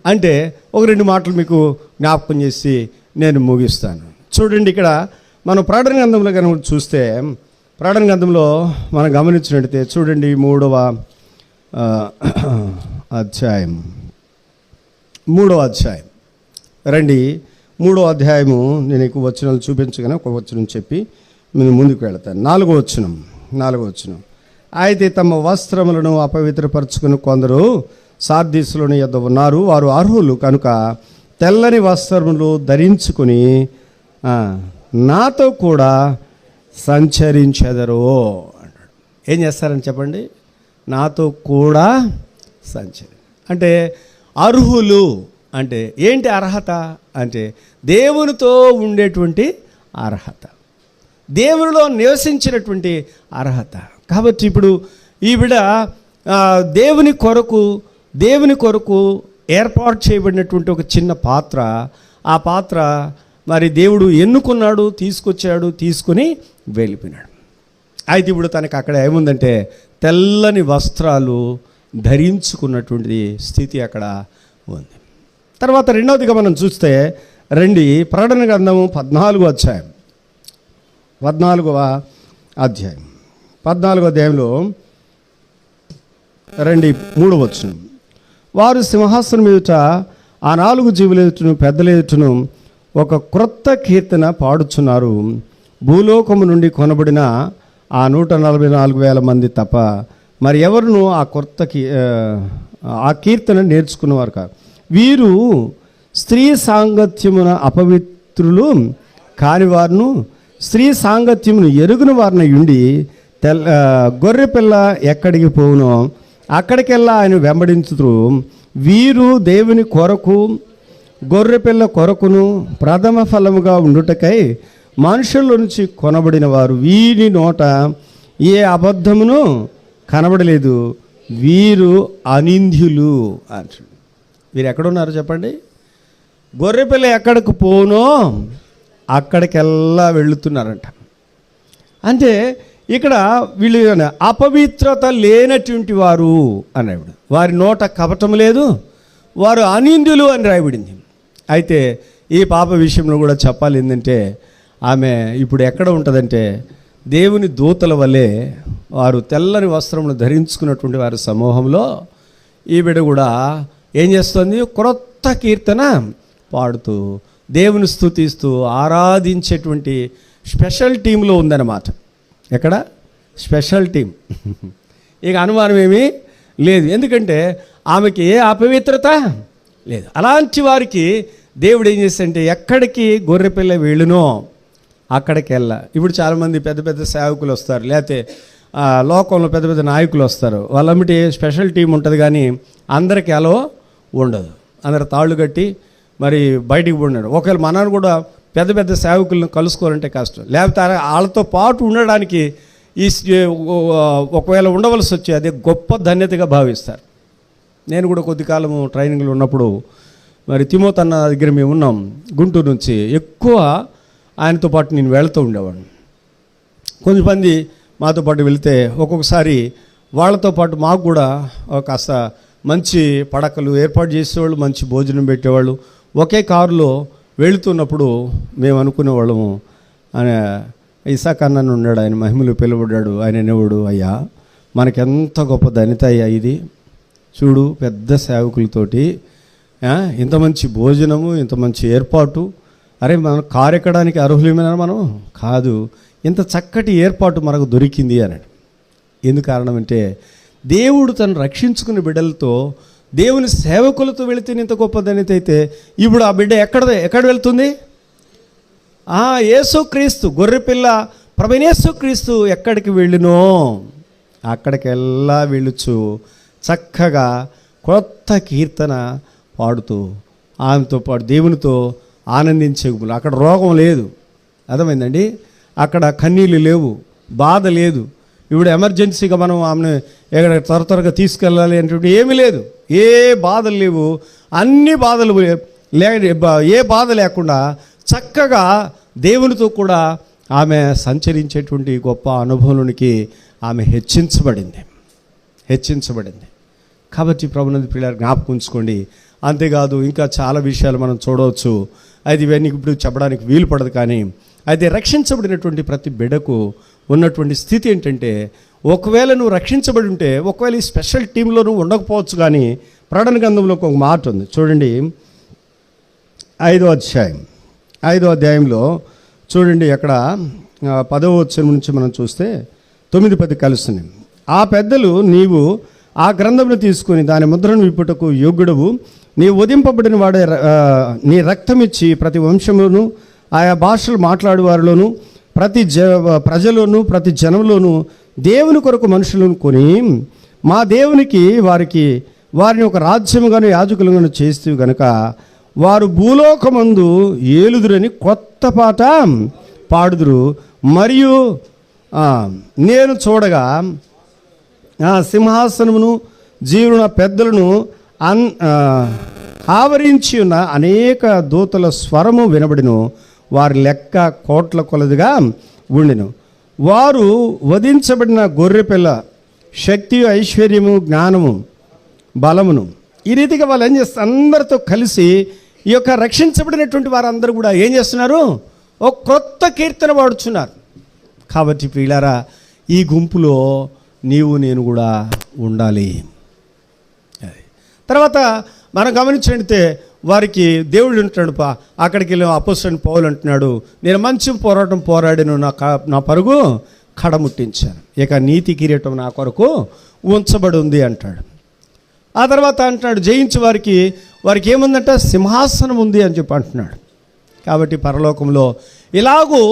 A: అంటే ఒక రెండు మాటలు మీకు జ్ఞాపకం చేసి నేను ముగిస్తాను. చూడండి, ఇక్కడ మనం ప్రకటన గ్రంథంలో కనుక చూస్తే, ప్రకటన గ్రంథంలో మనం గమనించినట్టయితే చూడండి, 3వ అధ్యాయం రండి. 3వ అధ్యాయము నేను ఎక్కువ వచనాలు చూపించగానే ఒక వచనం చెప్పి నేను ముందుకు వెళతాను. 4వ వచనం. అయితే తమ వస్త్రములను అపవిత్రపరచుకుని కొందరు సార్దీసులోని యొద్ద ఉన్నారు, వారు అర్హులు కనుక తెల్లని వస్త్రములు ధరించుకుని నాతో కూడా సంచరించెదరు అంటాడు. ఏం చేస్తారని చెప్పండి? నాతో కూడా అంటే అర్హులు అంటే ఏంటి? అర్హత అంటే దేవునితో ఉండేటువంటి అర్హత, దేవునిలో నివసించినటువంటి అర్హత. కాబట్టి ఇప్పుడు ఈవిడ దేవుని కొరకు ఏర్పాటు చేయబడినటువంటి ఒక చిన్న పాత్ర. ఆ పాత్ర మరి దేవుడు ఎన్నుకున్నాడు, తీసుకొని వెళ్ళిపోయినాడు. అయితే ఇప్పుడు తనకి అక్కడ ఏముందంటే తెల్లని వస్త్రాలు ధరించుకున్నటువంటి స్థితి అక్కడ ఉంది. తర్వాత రెండవదిగా మనం చూస్తే రండి, ప్రకటన గ్రంథము 14వ అధ్యాయంలో రండి, 3వ వచనం. వారు సింహాసనం ఎదుట ఆ 4 జీవుల ఎదుటను పెద్దల ఎదుటను ఒక క్రొత్త కీర్తన పాడుచున్నారు. భూలోకము నుండి కొనబడిన ఆ 144,000 మంది తప్ప మరి ఎవరును ఆ కీర్తన నేర్చుకున్నవారు కాదు. వీరు స్త్రీ సాంగత్యమున అపవిత్రులు కాని వారును, స్త్రీ సాంగత్యమును ఎరుగున వారిని ఉండి గొర్రెపిల్ల ఎక్కడికి పోవునో అక్కడికెల్లా ఆయన వెంబడించుతూ, వీరు దేవుని కొరకు గొర్రెపిల్ల కొరకును ప్రథమ ఫలముగా ఉండుటకై మనుషుల నుంచి కొనబడిన వారు, వీరి నోట ఏ అబద్ధమును కనబడలేదు, వీరు అనింద్యులు అంటారు. వీరు ఎక్కడున్నారు చెప్పండి? గొర్రెపిల్ల ఎక్కడికి పోనో అక్కడికెల్లా వెళుతున్నారంట. అంటే ఇక్కడ వీళ్ళు అపవిత్రత లేనటువంటి వారు అని రాయబడి, వారి నోట కపటం లేదు, వారు అనింద్యులు అని రాయబడింది. అయితే ఈ పాప విషయంలో కూడా చెప్పాలి ఏంటంటే, ఆమె ఇప్పుడు ఎక్కడ ఉంటుందంటే దేవుని దూతల వల్లే వారు తెల్లని వస్త్రములు ధరించుకున్నటువంటి వారి సమూహంలో ఈవిడ కూడా ఏం చేస్తుంది? క్రొత్త కీర్తన పాడుతూ దేవుని స్తుతిస్తూ ఆరాధించేటువంటి స్పెషల్ టీంలో ఉందన్నమాట. ఎక్కడ? Special team. ఇక అనుమానం ఏమీ లేదు, ఎందుకంటే ఆమెకి ఏ అపవిత్రత లేదు. అలాంటి వారికి దేవుడు ఏం చేస్తాడంటే ఎక్కడికి గొర్రెపిల్ల వెళ్ళునో అక్కడికి ఇప్పుడు చాలామంది పెద్ద పెద్ద సేవకులు వస్తారు, లేకపోతే లోకంలో పెద్ద పెద్ద నాయకులు వస్తారు, వాళ్ళమిటి స్పెషల్ టీం ఉంటుంది, కానీ అందరికీ అలో ఉండదు. అందరు తాళ్ళు కట్టి మరి బయటికి పోయినాడు. ఒకవేళ మనల్ని కూడా పెద్ద పెద్ద సేవకులను కలుసుకోవాలంటే కష్టం, లేకపోతే వాళ్ళతో పాటు ఉండడానికి ఒకవేళ ఉండవలసి వచ్చి అదే గొప్ప ధన్యతగా భావిస్తారు. నేను కూడా కొద్ది కాలము ట్రైనింగ్లో ఉన్నప్పుడు మరి తిమోతి అన్న దగ్గర మేము ఉన్నాం, గుంటూరు నుంచి. ఎక్కువ ఆయనతో పాటు నేను వెళుతూ ఉండేవాడిని. కొంతమంది మాతో పాటు వెళితే ఒక్కొక్కసారి వాళ్ళతో పాటు మాకు కూడా కాస్త మంచి పడకలు ఏర్పాటు చేసేవాళ్ళు, మంచి భోజనం పెట్టేవాళ్ళు. ఒకే కారులో వెళుతున్నప్పుడు మేము అనుకునేవాళ్ళము, ఆయన ఇసాక్ అన్నను ఉన్నాడు, ఆయన మహిమలు పిలువడ్డాడు. ఆయన అనేవాడు, అయ్యా మనకెంత గొప్ప ధన్యత అయ్యా ఇది, చూడు పెద్ద సేవకులతోటి ఇంత మంచి భోజనము, ఇంత మంచి ఏర్పాటు. అరే మనం కారు ఎక్కడానికి అర్హులమేనా? మనం కాదు, ఇంత చక్కటి ఏర్పాటు మనకు దొరికింది అన్నాడు. ఎందుకు కారణం అంటే దేవుడు తను రక్షించుకునే బిడ్డలతో, దేవుని సేవకులతో వెళితే ఇంత గొప్ప ధన్యత అయితే, ఇప్పుడు ఆ బిడ్డ ఎక్కడ వెళ్తుంది? యేసుక్రీస్తు గొర్రెపిల్ల ప్రభువైన యేసుక్రీస్తు ఎక్కడికి వెళ్ళినో అక్కడికెల్లా వెళ్ళొచ్చు చక్కగా కొత్త కీర్తన పాడుతూ ఆమెతో పాటు దేవునితో ఆనందించే. అక్కడ రోగం లేదు, అర్థమైందండి? అక్కడ కన్నీళ్ళు లేవు, బాధ లేదు. ఇప్పుడు ఎమర్జెన్సీగా మనం ఆమెను ఎక్కడ త్వరగా తీసుకెళ్ళాలి అంటే ఏమీ లేదు, ఏ బాధలు లేవు. అన్ని బాధలు ఏ బాధ లేకుండా చక్కగా దేవునితో కూడా ఆమె సంచరించేటువంటి గొప్ప అనుభవంలోనికి ఆమె హెచ్చించబడింది. కాబట్టి ప్రభునందు ప్రియులారా జ్ఞాపకం ఉంచుకోండి. అంతేకాదు ఇంకా చాలా విషయాలు మనం చూడవచ్చు, అది ఇవన్నీ ఇప్పుడు చెప్పడానికి వీలు పడదు. కానీ అయితే రక్షించబడినటువంటి ప్రతి బిడ్డకు ఉన్నటువంటి స్థితి ఏంటంటే, ఒకవేళ నువ్వు రక్షించబడి ఉంటే, ఒకవేళ ఈ స్పెషల్ టీంలో నువ్వు ఉండకపోవచ్చు, కానీ ప్రకటన గ్రంథంలో ఒక మాట ఉంది చూడండి, 5వ అధ్యాయంలో చూడండి. అక్కడ 10వ వచనం నుంచి మనం చూస్తే 9-10 కలుస్తుంది. ఆ పెద్దలు, నీవు ఆ గ్రంథమును తీసుకొని దాని ముద్రను విప్పుటకు యోగ్యుడవు, నీ వధింపబడిన వాడే నీ రక్తమిచ్చి ప్రతి వంశంలోను ఆయా భాషలు మాట్లాడేవారిలోను ప్రతి ప్రజలోను ప్రతి జనంలోను దేవుని కొరకు మనుషులను కొని మా దేవునికి వారిని ఒక రాజ్యముగాను యాజకులుగాను చేస్తూ గనుక వారు భూలోకమందు ఏలుదురని కొత్త పాట పాడుదురు. మరియు నేను చూడగా సింహాసనమును జీవున పెద్దలను ఆవరించి ఉన్న అనేక దూతల స్వరము వినబడిను. వారి లెక్క కోట్ల కొలదిగా ఉండెను. వారు వధించబడిన గొర్రెపిల్ల శక్తి, ఐశ్వర్యము, జ్ఞానము, బలమును, ఈ రీతిగా వాళ్ళు ఏం చేస్తారు, అందరితో కలిసి ఈ యొక్క రక్షించబడినటువంటి వారందరూ కూడా ఏం చేస్తున్నారు, ఒక క్రొత్త కీర్తన పాడుచున్నారు. కాబట్టి ప్రియులారా, ఈ గుంపులో నీవు నేను కూడా ఉండాలి. తర్వాత మనం గమనించినట్టే వారికి దేవుడు అంటున్నాడు, అక్కడికి వెళ్ళి అపోస్తలుడైన పౌలు అంటున్నాడు, నేను మంచి పోరాటం పోరాడాను, నా పరుగు కడముట్టించాను, ఇక నీతి కిరీటం నా కొరకు ఉంచబడి ఉంది అంటాడు. ఆ తర్వాత అంటున్నాడు, జయించి వారికి ఏముందంట, సింహాసనం ఉంది అని చెప్పి అంటున్నాడు. కాబట్టి పరలోకంలో ఇలాగూ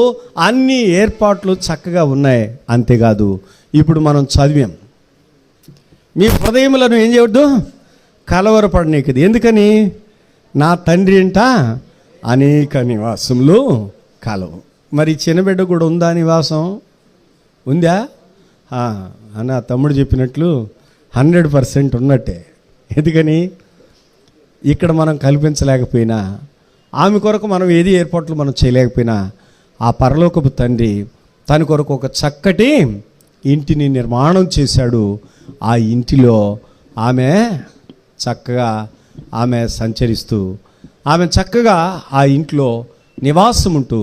A: అన్ని ఏర్పాట్లు చక్కగా ఉన్నాయి. అంతేకాదు, ఇప్పుడు మనం చదివాం, మీ హృదయములను ఏం చేయవద్దు, కలవరపడనీకది. ఎందుకని? నా తండ్రి అంట అనేక నివాసములు కలవు. మరి చిన్న బిడ్డ కూడా ఉందా నివాసం? ఉందా? అన్న తమ్ముడు చెప్పినట్లు 100% ఉన్నట్టే. ఎందుకని? ఇక్కడ మనం కల్పించలేకపోయినా, ఆమె కొరకు మనం ఏది ఏర్పాట్లు మనం చేయలేకపోయినా, ఆ పరలోకపు తండ్రి తన కొరకు ఒక చక్కటి ఇంటిని నిర్మాణం చేశాడు. ఆ ఇంటిలో ఆమె చక్కగా సంచరిస్తూ, ఆమె చక్కగా ఆ ఇంట్లో నివాసం ఉంటూ,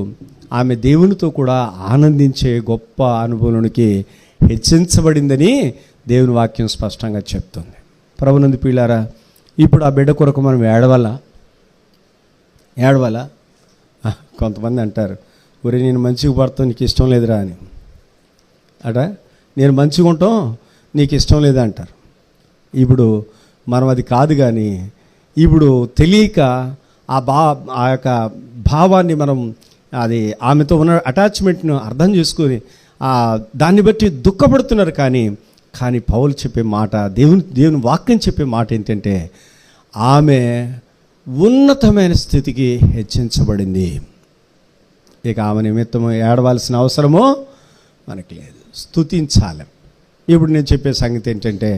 A: ఆమె దేవునితో కూడా ఆనందించే గొప్ప అనుభవానికి హెచ్చించబడిందని దేవుని వాక్యం స్పష్టంగా చెప్తుంది. ప్రభునందు ప్రియులారా, ఇప్పుడు ఆ బిడ్డ కొరకు మనం ఏడవాలా? కొంతమంది అంటారు, ఒరే నేను మంచిగా పడతాం నీకు ఇష్టం లేదురా అని. నేను మంచిగా ఉంటాం నీకు ఇష్టం లేదా అంటారు. ఇప్పుడు మనం అది కాదు, కానీ ఇప్పుడు తెలియక ఆ యొక్క భావాన్ని మనం అది ఆమెతో ఉన్న అటాచ్మెంట్ను అర్థం చేసుకొని దాన్ని బట్టి దుఃఖపడుతున్నారు. కానీ పౌలు చెప్పే మాట, దేవుని వాక్యం చెప్పే మాట ఏంటంటే, ఆమె ఉన్నతమైన స్థితికి హెచ్చించబడింది. ఇక ఆమె నిమిత్తము ఏడవలసిన అవసరమో మనకి లేదు. స్తుతించాలి. ఇప్పుడు నేను చెప్పే సంగతి ఏంటంటే,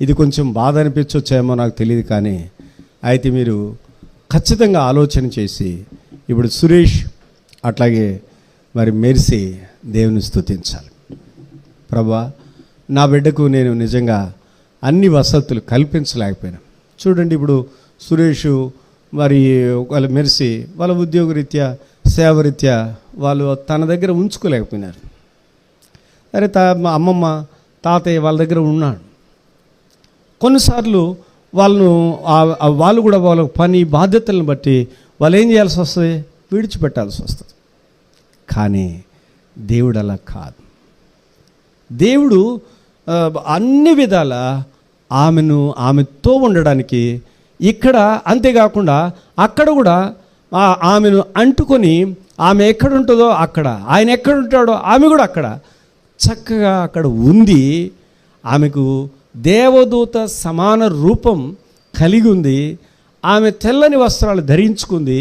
A: ఇది కొంచెం బాధ అనిపించవచ్చేమో నాకు తెలియదు, కానీ అయితే మీరు ఖచ్చితంగా ఆలోచన చేసి ఇప్పుడు సురేష్ అట్లాగే మరి మెర్సీ దేవుని స్తుతించాలి. ప్రభా, నా బిడ్డకు నేను నిజంగా అన్ని వసతులు కల్పించలేకపోయినా. చూడండి, ఇప్పుడు సురేష్ మరి వాళ్ళ మెర్సీ వాళ్ళ ఉద్యోగరీత్యా సేవరీత్యా వాళ్ళు తన దగ్గర ఉంచుకోలేకపోయినారు. అరే మా అమ్మమ్మ తాతయ్య వాళ్ళ దగ్గర ఉన్నాడు. కొన్నిసార్లు వాళ్ళు కూడా వాళ్ళ పని బాధ్యతలను బట్టి వాళ్ళు ఏం చేయాల్సి వస్తుంది, విడిచిపెట్టాల్సి వస్తుంది. కానీ దేవుడు అలా కాదు. దేవుడు అన్ని విధాల ఆమెతో ఉండడానికి ఇక్కడ, అంతేకాకుండా అక్కడ కూడా ఆమెను అంటుకొని ఆమె ఎక్కడ ఉంటుందో అక్కడ, ఆయన ఎక్కడ ఉంటాడో ఆమె కూడా అక్కడ చక్కగా అక్కడ ఉంది. ఆమెకు దేవదూత సమాన రూపం కలిగి ఉంది. ఆమె తెల్లని వస్త్రాలు ధరించుకుంది.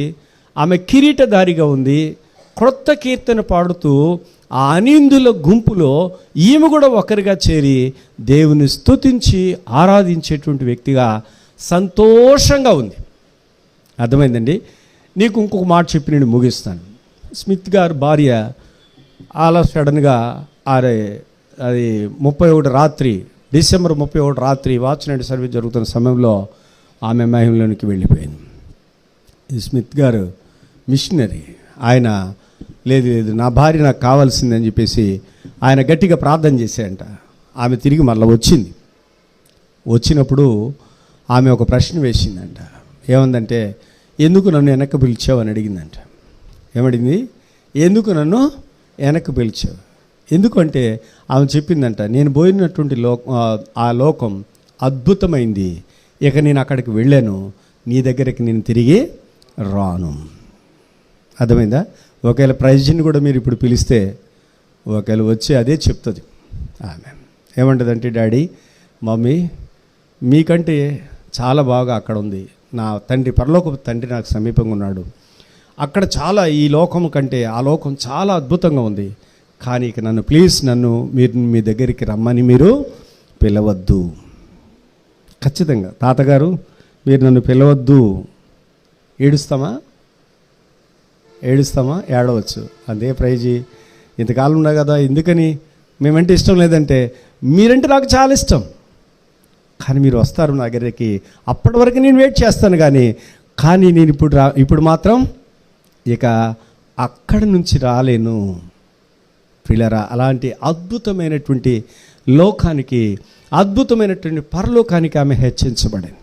A: ఆమె కిరీటధారిగా ఉంది. క్రొత్త కీర్తన పాడుతూ ఆ అనిందుల గుంపులో ఈమె కూడా ఒకరిగా చేరి దేవుని స్తుతించి ఆరాధించేటువంటి వ్యక్తిగా సంతోషంగా ఉంది. అర్థమైందండి? నీకు ఇంకొక మాట చెప్పి నేను ముగిస్తాను. స్మిత్ గారు భార్య అలా సడన్గా అది 31 రాత్రి, డిసెంబర్ 31 రాత్రి వాచ్ నైట్ సర్వీస్ జరుగుతున్న సమయంలో ఆమె మహిమలోనికి వెళ్ళిపోయింది. ఈ స్మిత్ గారు మిషనరీ. ఆయన లేదు నా భార్య నాకు కావాల్సిందని చెప్పేసి ఆయన గట్టిగా ప్రార్థన చేశాయంట. ఆమె తిరిగి మళ్ళీ వచ్చింది. వచ్చినప్పుడు ఆమె ఒక ప్రశ్న వేసిందంట. ఏమందంటే, ఎందుకు నన్ను వెనక్కి పిలిచావు అని అడిగిందంట. ఏమడిగింది? ఎందుకు నన్ను వెనక్కి పిలిచావు? ఎందుకంటే ఆమె చెప్పిందంట, నేను పోయినటువంటి ఆ లోకం అద్భుతమైంది. ఇక నేను అక్కడికి వెళ్ళాను, నీ దగ్గరికి నేను తిరిగి రాను. అర్థమైందా? ఒకవేళ ప్రైజ్ని కూడా మీరు ఇప్పుడు పిలిస్తే ఒకవేళ వచ్చి అదే చెప్తుంది ఆమె. ఏమంటుందంటే, డాడీ మమ్మీ మీకంటే చాలా బాగా అక్కడ ఉంది. నా తండ్రి, పరలోకపు తండ్రి నాకు సమీపంగా ఉన్నాడు. అక్కడ చాలా, ఈ లోకం కంటే ఆ లోకం చాలా అద్భుతంగా ఉంది. కానీ ఇక నన్ను ప్లీజ్ మీరు మీ దగ్గరికి రమ్మని మీరు పిలవద్దు. ఖచ్చితంగా తాతగారు మీరు నన్ను పిలవద్దు. ఏడుస్తామా? ఏడవచ్చు. అదే ప్రైజీ, ఇంతకాలం ఉన్నా కదా, ఎందుకని మేమంటే ఇష్టం లేదంటే, మీరంటే నాకు చాలా ఇష్టం, కానీ మీరు వస్తారు నా దగ్గరికి, అప్పటి వరకు నేను వెయిట్ చేస్తాను. కానీ నేను ఇప్పుడు మాత్రం ఇక అక్కడి నుంచి రాలేను. ప్రియులారా, అలాంటి అద్భుతమైనటువంటి లోకానికి, అద్భుతమైనటువంటి పరలోకానికి ఆమె హెచ్చించబడింది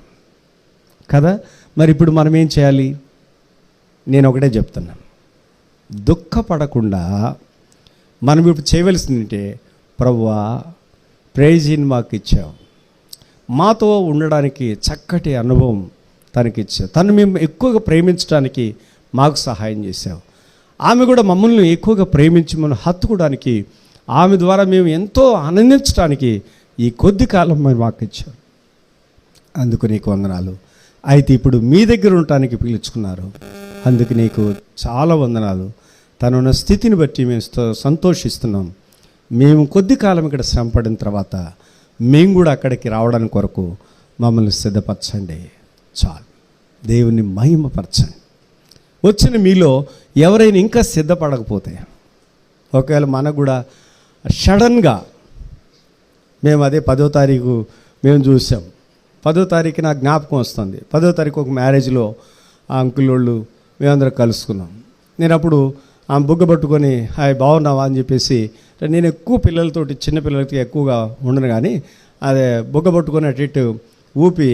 A: కదా. మరి ఇప్పుడు మనం ఏం చేయాలి? నేను ఒకటే చెప్తున్నాను, దుఃఖపడకుండా మనం ఇప్పుడు చేయవలసిందంటే, ప్రభువా ప్రైజ్ని మాకు ఇచ్చావు, మాతో ఉండడానికి చక్కటి అనుభవం తనకిచ్చావు, తను మేము ఎక్కువగా ప్రేమించడానికి మాకు సహాయం చేశావు. ఆమె కూడా మమ్మల్ని ఎక్కువగా ప్రేమించి మనం హత్తుకోవడానికి, ఆమె ద్వారా మేము ఎంతో ఆనందించడానికి ఈ కొద్ది కాలం మాకు ఇచ్చావు. అందుకు నీకు వందనాలు. అయితే ఇప్పుడు మీ దగ్గర ఉండటానికి పిలుచుకున్నారు, అందుకు నీకు చాలా వందనాలు. తనున్న స్థితిని బట్టి మేము సంతోషిస్తున్నాం. మేము కొద్ది కాలం ఇక్కడ శ్రమపడిన తర్వాత మేము కూడా అక్కడికి రావడానికి కొరకు మమ్మల్ని సిద్ధపరచండి. చాలు, దేవుని మహిమపరచండి. వచ్చిన మీలో ఎవరైనా ఇంకా సిద్ధపడకపోతే, ఒకవేళ మనకు కూడా సడన్గా మేము అదే 10వ తారీఖు మేము చూసాం. 10వ తారీఖు నాకు జ్ఞాపకం వస్తుంది. 10వ తారీఖు ఒక మ్యారేజ్లో ఆ అంకుల్ వాళ్ళు మేమందరం కలుసుకున్నాం. నేను అప్పుడు ఆమె బుగ్గ పట్టుకొని హాయ్ బాగున్నావా అని చెప్పేసి, నేను ఎక్కువ పిల్లలతోటి, చిన్న పిల్లలకి ఎక్కువగా ఉండను, కానీ అదే బుగ్గ పట్టుకొని అటు ఇటు ఊపి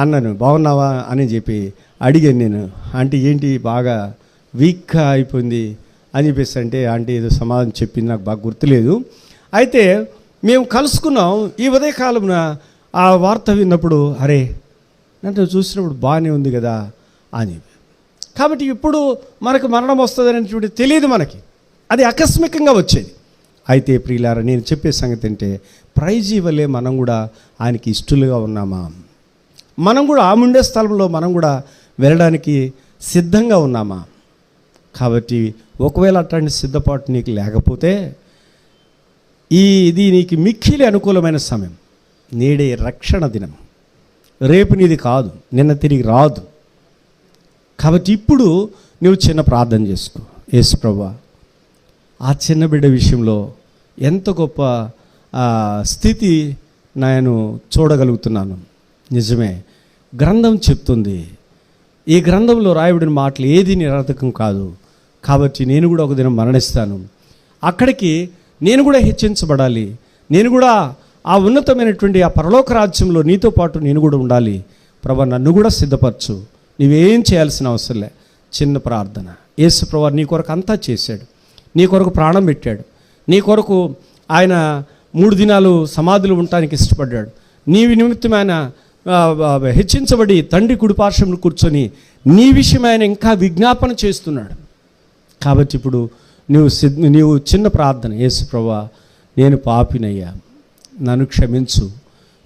A: అన్నాను బాగున్నావా అని చెప్పి అడిగాను. నేను ఆంటీ ఏంటి బాగా వీక్గా అయిపోయింది అని చెప్పేసి అంటే, ఆంటీ ఏదో సమాధానం చెప్పింది, నాకు బాగా గుర్తులేదు. అయితే మేము కలుసుకున్నాం. ఈ ఉదయకాలంన ఆ వార్త విన్నప్పుడు, అరే నన్ను చూసినప్పుడు బాగానే ఉంది కదా అని. కాబట్టి ఇప్పుడు మనకు మరణం వస్తుంది అనేటువంటి తెలియదు మనకి, అది ఆకస్మికంగా వచ్చేది. అయితే ప్రియులారా, నేను చెప్పే సంగతి అంటే, ప్రైజీ వల్లే మనం కూడా ఆయనకి ఇష్టలుగా ఉన్నామా? మనం కూడా ఆ ఉండే స్థలంలో మనం కూడా వెళ్ళడానికి సిద్ధంగా ఉన్నామా? కాబట్టి ఒకవేళ అట్లాంటి సిద్ధపాటు నీకు లేకపోతే ఇది నీకు మిక్కిలి అనుకూలమైన సమయం. నేడే రక్షణ దినం. రేపు నీది కాదు, నిన్న తిరిగి రాదు. కాబట్టి ఇప్పుడు నువ్వు చిన్న ప్రార్థన చేసుకో. యేసు ప్రభువా, ఆ చిన్న బిడ్డ విషయంలో ఎంత గొప్ప స్థితి నేను చూడగలుగుతున్నాను. నిజమే, గ్రంథం చెప్తుంది, ఈ గ్రంథంలో రాయబడిన మాటలు ఏది నిరర్థకం కాదు. కాబట్టి నేను కూడా ఒక దినం మరణిస్తాను. అక్కడికి నేను కూడా హెచ్చించబడాలి. నేను కూడా ఆ ఉన్నతమైనటువంటి ఆ పరలోక రాజ్యంలో నీతో పాటు నేను కూడా ఉండాలి. ప్రభా, నన్ను కూడా సిద్ధపరచు. నువ్వేం చేయాల్సిన అవసరం లే. చిన్న ప్రార్థన. యేసు ప్రభా నీ కొరకు అంతా చేశాడు. నీ కొరకు ప్రాణం పెట్టాడు. నీ కొరకు ఆయన 3 దినాలు సమాధిలో ఉండటానికి ఇష్టపడ్డాడు. నీవి నిమిత్తం ఆయన హెచ్చించబడి తండ్రి కుడిపార్శ్వంలో కూర్చొని నీ విషయం ఆయన ఇంకా విజ్ఞాపన చేస్తున్నాడు. కాబట్టి ఇప్పుడు నీవు చిన్న ప్రార్థన. యేసు ప్రభువా, నేను పాపినయ్యా, నన్ను క్షమించు.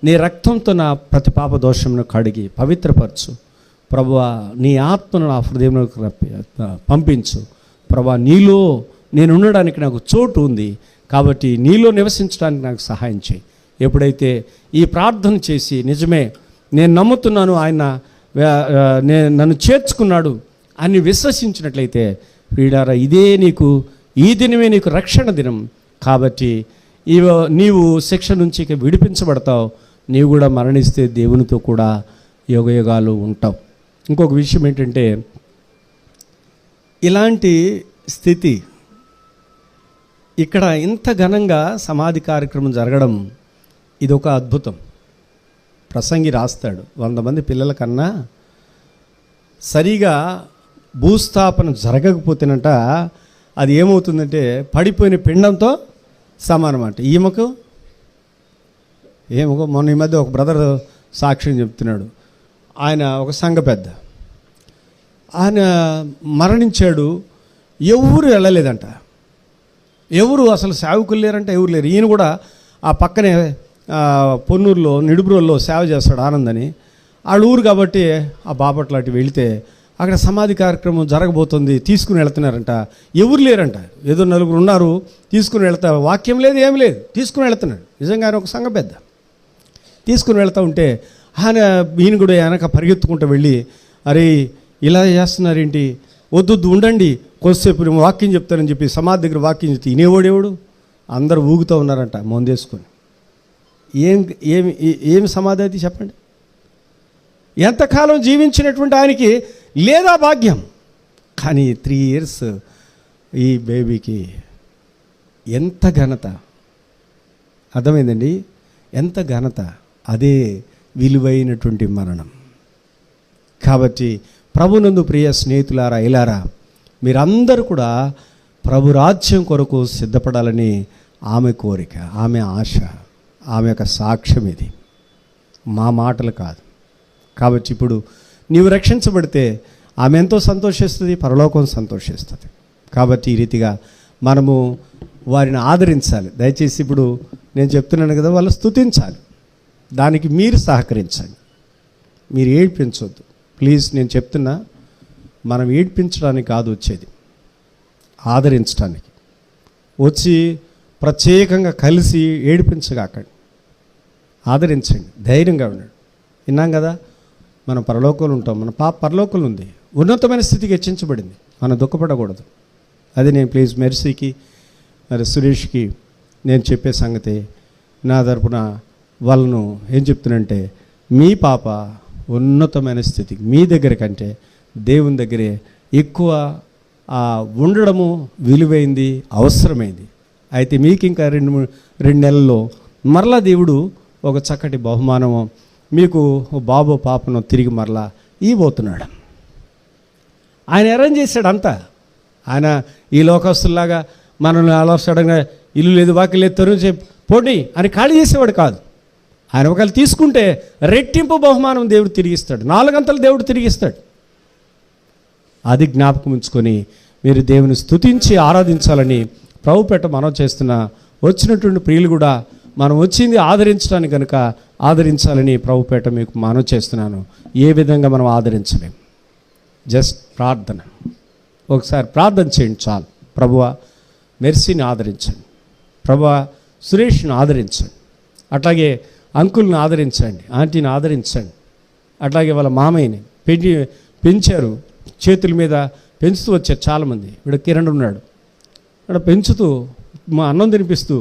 A: నీ రక్తంతో నా ప్రతి పాప దోషమును కడిగి పవిత్రపరచు. ప్రభువా, నీ ఆత్మను నా హృదయంలోకి పంపించు. ప్రభువా, నీలో నేను ఉండడానికి నాకు చోటు ఉంది. కాబట్టి నీలో నివసించడానికి నాకు సహాయం చేయి. ఎప్పుడైతే ఈ ప్రార్థన చేసి నిజమే నేను నమ్ముతున్నాను, ఆయన నన్ను చేర్చుకున్నాడు అని విశ్వసించినట్లయితే ప్రియులారా, ఈ దినమే నీకు రక్షణ దినం. కాబట్టి నీవు శిక్ష నుంచి విడిపించబడతావు. నీవు కూడా మరణిస్తే దేవునితో కూడా యుగయుగాలు ఉంటావు. ఇంకొక విషయం ఏంటంటే, ఇలాంటి స్థితి ఇక్కడ ఇంత ఘనంగా సమాధి కార్యక్రమం జరగడం ఇది ఒక అద్భుతం. ప్రసంగి రాస్తాడు, 100 మంది పిల్లల కన్నా సరిగా భూస్థాపన జరగకపోతేనంట అది ఏమవుతుందంటే పడిపోయిన పిండంతో సమానం అంట. ఈమెకు మొన్న ఈ మధ్య ఒక బ్రదర్ సాక్ష్యం చెప్తున్నాడు. ఆయన ఒక సంఘ పెద్ద, ఆయన మరణించాడు. ఎవరు వెళ్ళలేదంట, ఎవరు అసలు సేవకులు లేరంట, ఎవరు లేరు. ఈయన కూడా ఆ పక్కనే పొన్నూరులో నిడుబ్రోల్లో సేవ చేస్తాడు ఆనందని. వాళ్ళ ఊరు కాబట్టి ఆ బాపట్ల అటు వెళితే అక్కడ సమాధి కార్యక్రమం జరగబోతుంది, తీసుకుని వెళ్తున్నారంట. ఎవరు లేరంట, ఏదో 4 ఉన్నారు, తీసుకుని వెళ్తా. వాక్యం లేదు, ఏమి లేదు, తీసుకుని వెళ్తున్నాడు. నిజంగా ఆయన ఒక సంఘ పెద్ద. తీసుకుని వెళ్తూ ఉంటే ఈయన కూడా వెనక పరిగెత్తుకుంటూ వెళ్ళి, అరే ఇలా చేస్తున్నారేంటి, వద్దు ఉండండి కొద్దిసేపు నేను వాక్యం చెప్తానని చెప్పి సమాధి దగ్గర వాక్యం చెప్తే ఇనేవాడేవాడు, అందరు ఊగుతూ ఉన్నారంట మొందేసుకొని. ఏమి సమాధి అది చెప్పండి? ఎంతకాలం జీవించినటువంటి ఆయనకి లేదా భాగ్యం, కానీ 3 years ఈ బేబీకి ఎంత ఘనత. అర్థమైందండి? ఎంత ఘనత. అదే విలువైనటువంటి మరణం. కాబట్టి ప్రభునందు ప్రియ స్నేహితులారా, ఇలారా మీరందరూ కూడా ప్రభు రాజ్యం కొరకు సిద్ధపడాలని ఆమె కోరిక, ఆమె ఆశ, ఆమె యొక్క సాక్ష్యం. ఇది మా మాటలు కాదు. కాబట్టి ఇప్పుడు నీవు రక్షించబడితే ఆమె ఎంతో సంతోషిస్తుంది, పరలోకం సంతోషిస్తుంది. కాబట్టి ఈ రీతిగా మనము వారిని ఆదరించాలి. దయచేసి ఇప్పుడు నేను చెప్తున్నాను కదా, వాళ్ళు స్తుతించాలి. దానికి మీరు సహకరించండి, మీరు ఏడ్పించవద్దు ప్లీజ్. నేను చెప్తున్నా, మనం ఏడ్పించడానికి కాదు వచ్చేది, ఆదరించడానికి వచ్చి ప్రత్యేకంగా కలిసి ఏడిపించగాకండి, ఆదరించండి, ధైర్యంగా ఉండండి. విన్నాం కదా, మనం పరలోకంలో ఉంటాం, మన పరలోకంలో ఉంది, ఉన్నతమైన స్థితికి హెచ్చించబడింది, మనం దుఃఖపడకూడదు. అది నేను ప్లీజ్ మెర్సీకి మరి సురేష్కి నేను చెప్పే సంగతి. నా తరపున వాళ్ళను ఏం చెప్తున్నంటే, మీ పాప ఉన్నతమైన స్థితికి మీ దగ్గర కంటే దేవుని దగ్గరే ఎక్కువ ఉండడము విలువైంది, అవసరమైంది. అయితే మీకు ఇంకా 2 నెలల్లో మరలా దేవుడు ఒక చక్కటి బహుమానము మీకు బాబు పాపను తిరిగి మరలా ఇవ్వబోతున్నాడు. ఆయన అరేంజ్ చేశాడు అంతా. ఆయన ఈ లోకస్తుల్లాగా మనల్ని అలా సడన్గా ఇల్లు లేదు వాకి లేదు తరుణ్ పోండి అని ఖాళీ చేసేవాడు కాదు. ఆయన ఒకవేళ తీసుకుంటే రెట్టింపు బహుమానం దేవుడు తిరిగిస్తాడు, 4 అంతలు దేవుడు తిరిగిస్తాడు. అది జ్ఞాపకం ఉంచుకొని మీరు దేవుని స్తుతించి ఆరాధించాలని ప్రభుపేట మనం చేస్తున్న వచ్చినటువంటి ప్రియులు కూడా మనం వచ్చింది ఆదరించడానికి కనుక ఆదరించాలని ప్రభుపేట మీకు మనం చేస్తున్నాను. ఏ విధంగా మనం ఆదరించలేం, జస్ట్ ప్రార్థన. ఒకసారి ప్రార్థన చేయండి చాలు. ప్రభువా మెర్సీని ఆదరించండి, ప్రభువా సురేష్ని ఆదరించండి, అట్లాగే అంకుల్ని ఆదరించండి, ఆంటీని ఆదరించండి, అట్లాగే వాళ్ళ మామయ్యని పెంచారు, చేతుల మీద పెంచుతూ వచ్చారు చాలామంది. ఇప్పుడు కిరణ్ ఉన్నాడు, ఇక్కడ పెంచుతూ మా అన్నం తినిపిస్తూ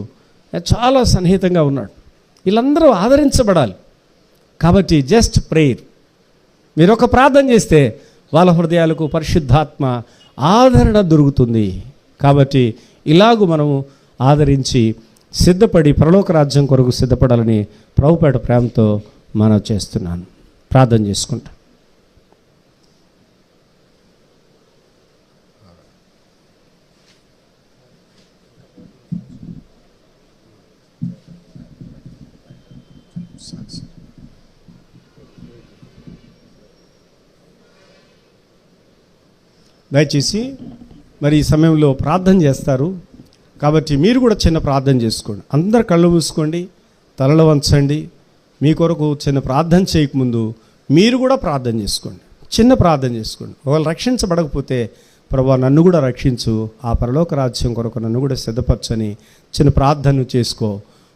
A: చాలా సన్నిహితంగా ఉన్నాడు. వీళ్ళందరూ ఆదరించబడాలి. కాబట్టి జస్ట్ ప్రేయర్, మీరు ఒక ప్రార్థన చేస్తే వాళ్ళ హృదయాలకు పరిశుద్ధాత్మ ఆదరణ దొరుకుతుంది. కాబట్టి ఇలాగూ మనము ఆదరించి సిద్ధపడి పరలోక రాజ్యం కొరకు సిద్ధపడాలని ప్రభుపేట ప్రేమతో మనం చేస్తున్నాను. ప్రార్థన చేసుకుంటా. దయచేసి మరి ఈ సమయంలో ప్రార్థన చేస్తారు కాబట్టి మీరు కూడా చిన్న ప్రార్థన చేసుకోండి. అందరు కళ్ళు మూసుకోండి, తలలు వంచండి. మీ కొరకు చిన్న ప్రార్థన చేయకముందు మీరు కూడా ప్రార్థన చేసుకోండి, చిన్న ప్రార్థన చేసుకోండి. ఒకవేళ రక్షించబడకపోతే ప్రభువా నన్ను కూడా రక్షించు, ఆ పరలోక రాజ్యం కొరకు నన్ను కూడా సిద్ధపరచని చిన్న ప్రార్థన చేసుకో.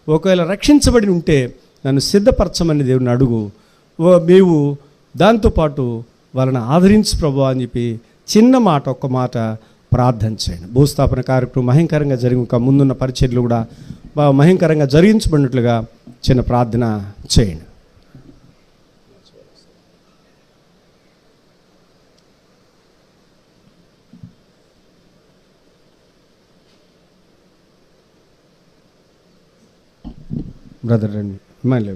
A: ఒకవేళ రక్షించబడి ఉంటే నన్ను సిద్ధపరచమని దేవుని అడుగు. మేము దాంతోపాటు వాళ్ళని ఆదరించు ప్రభువా అని చెప్పి చిన్న మాట, ఒక్క మాట ప్రార్థన చేయండి. భూస్థాపన కార్యక్రమం మహింకరంగా జరిగి ఇంకా ముందున్న పరిచర్లు కూడా మహింకరంగా జరిగించబడినట్లుగా చిన్న ప్రార్థన చేయండి. బ్రదర్ రండి, హిమాలయ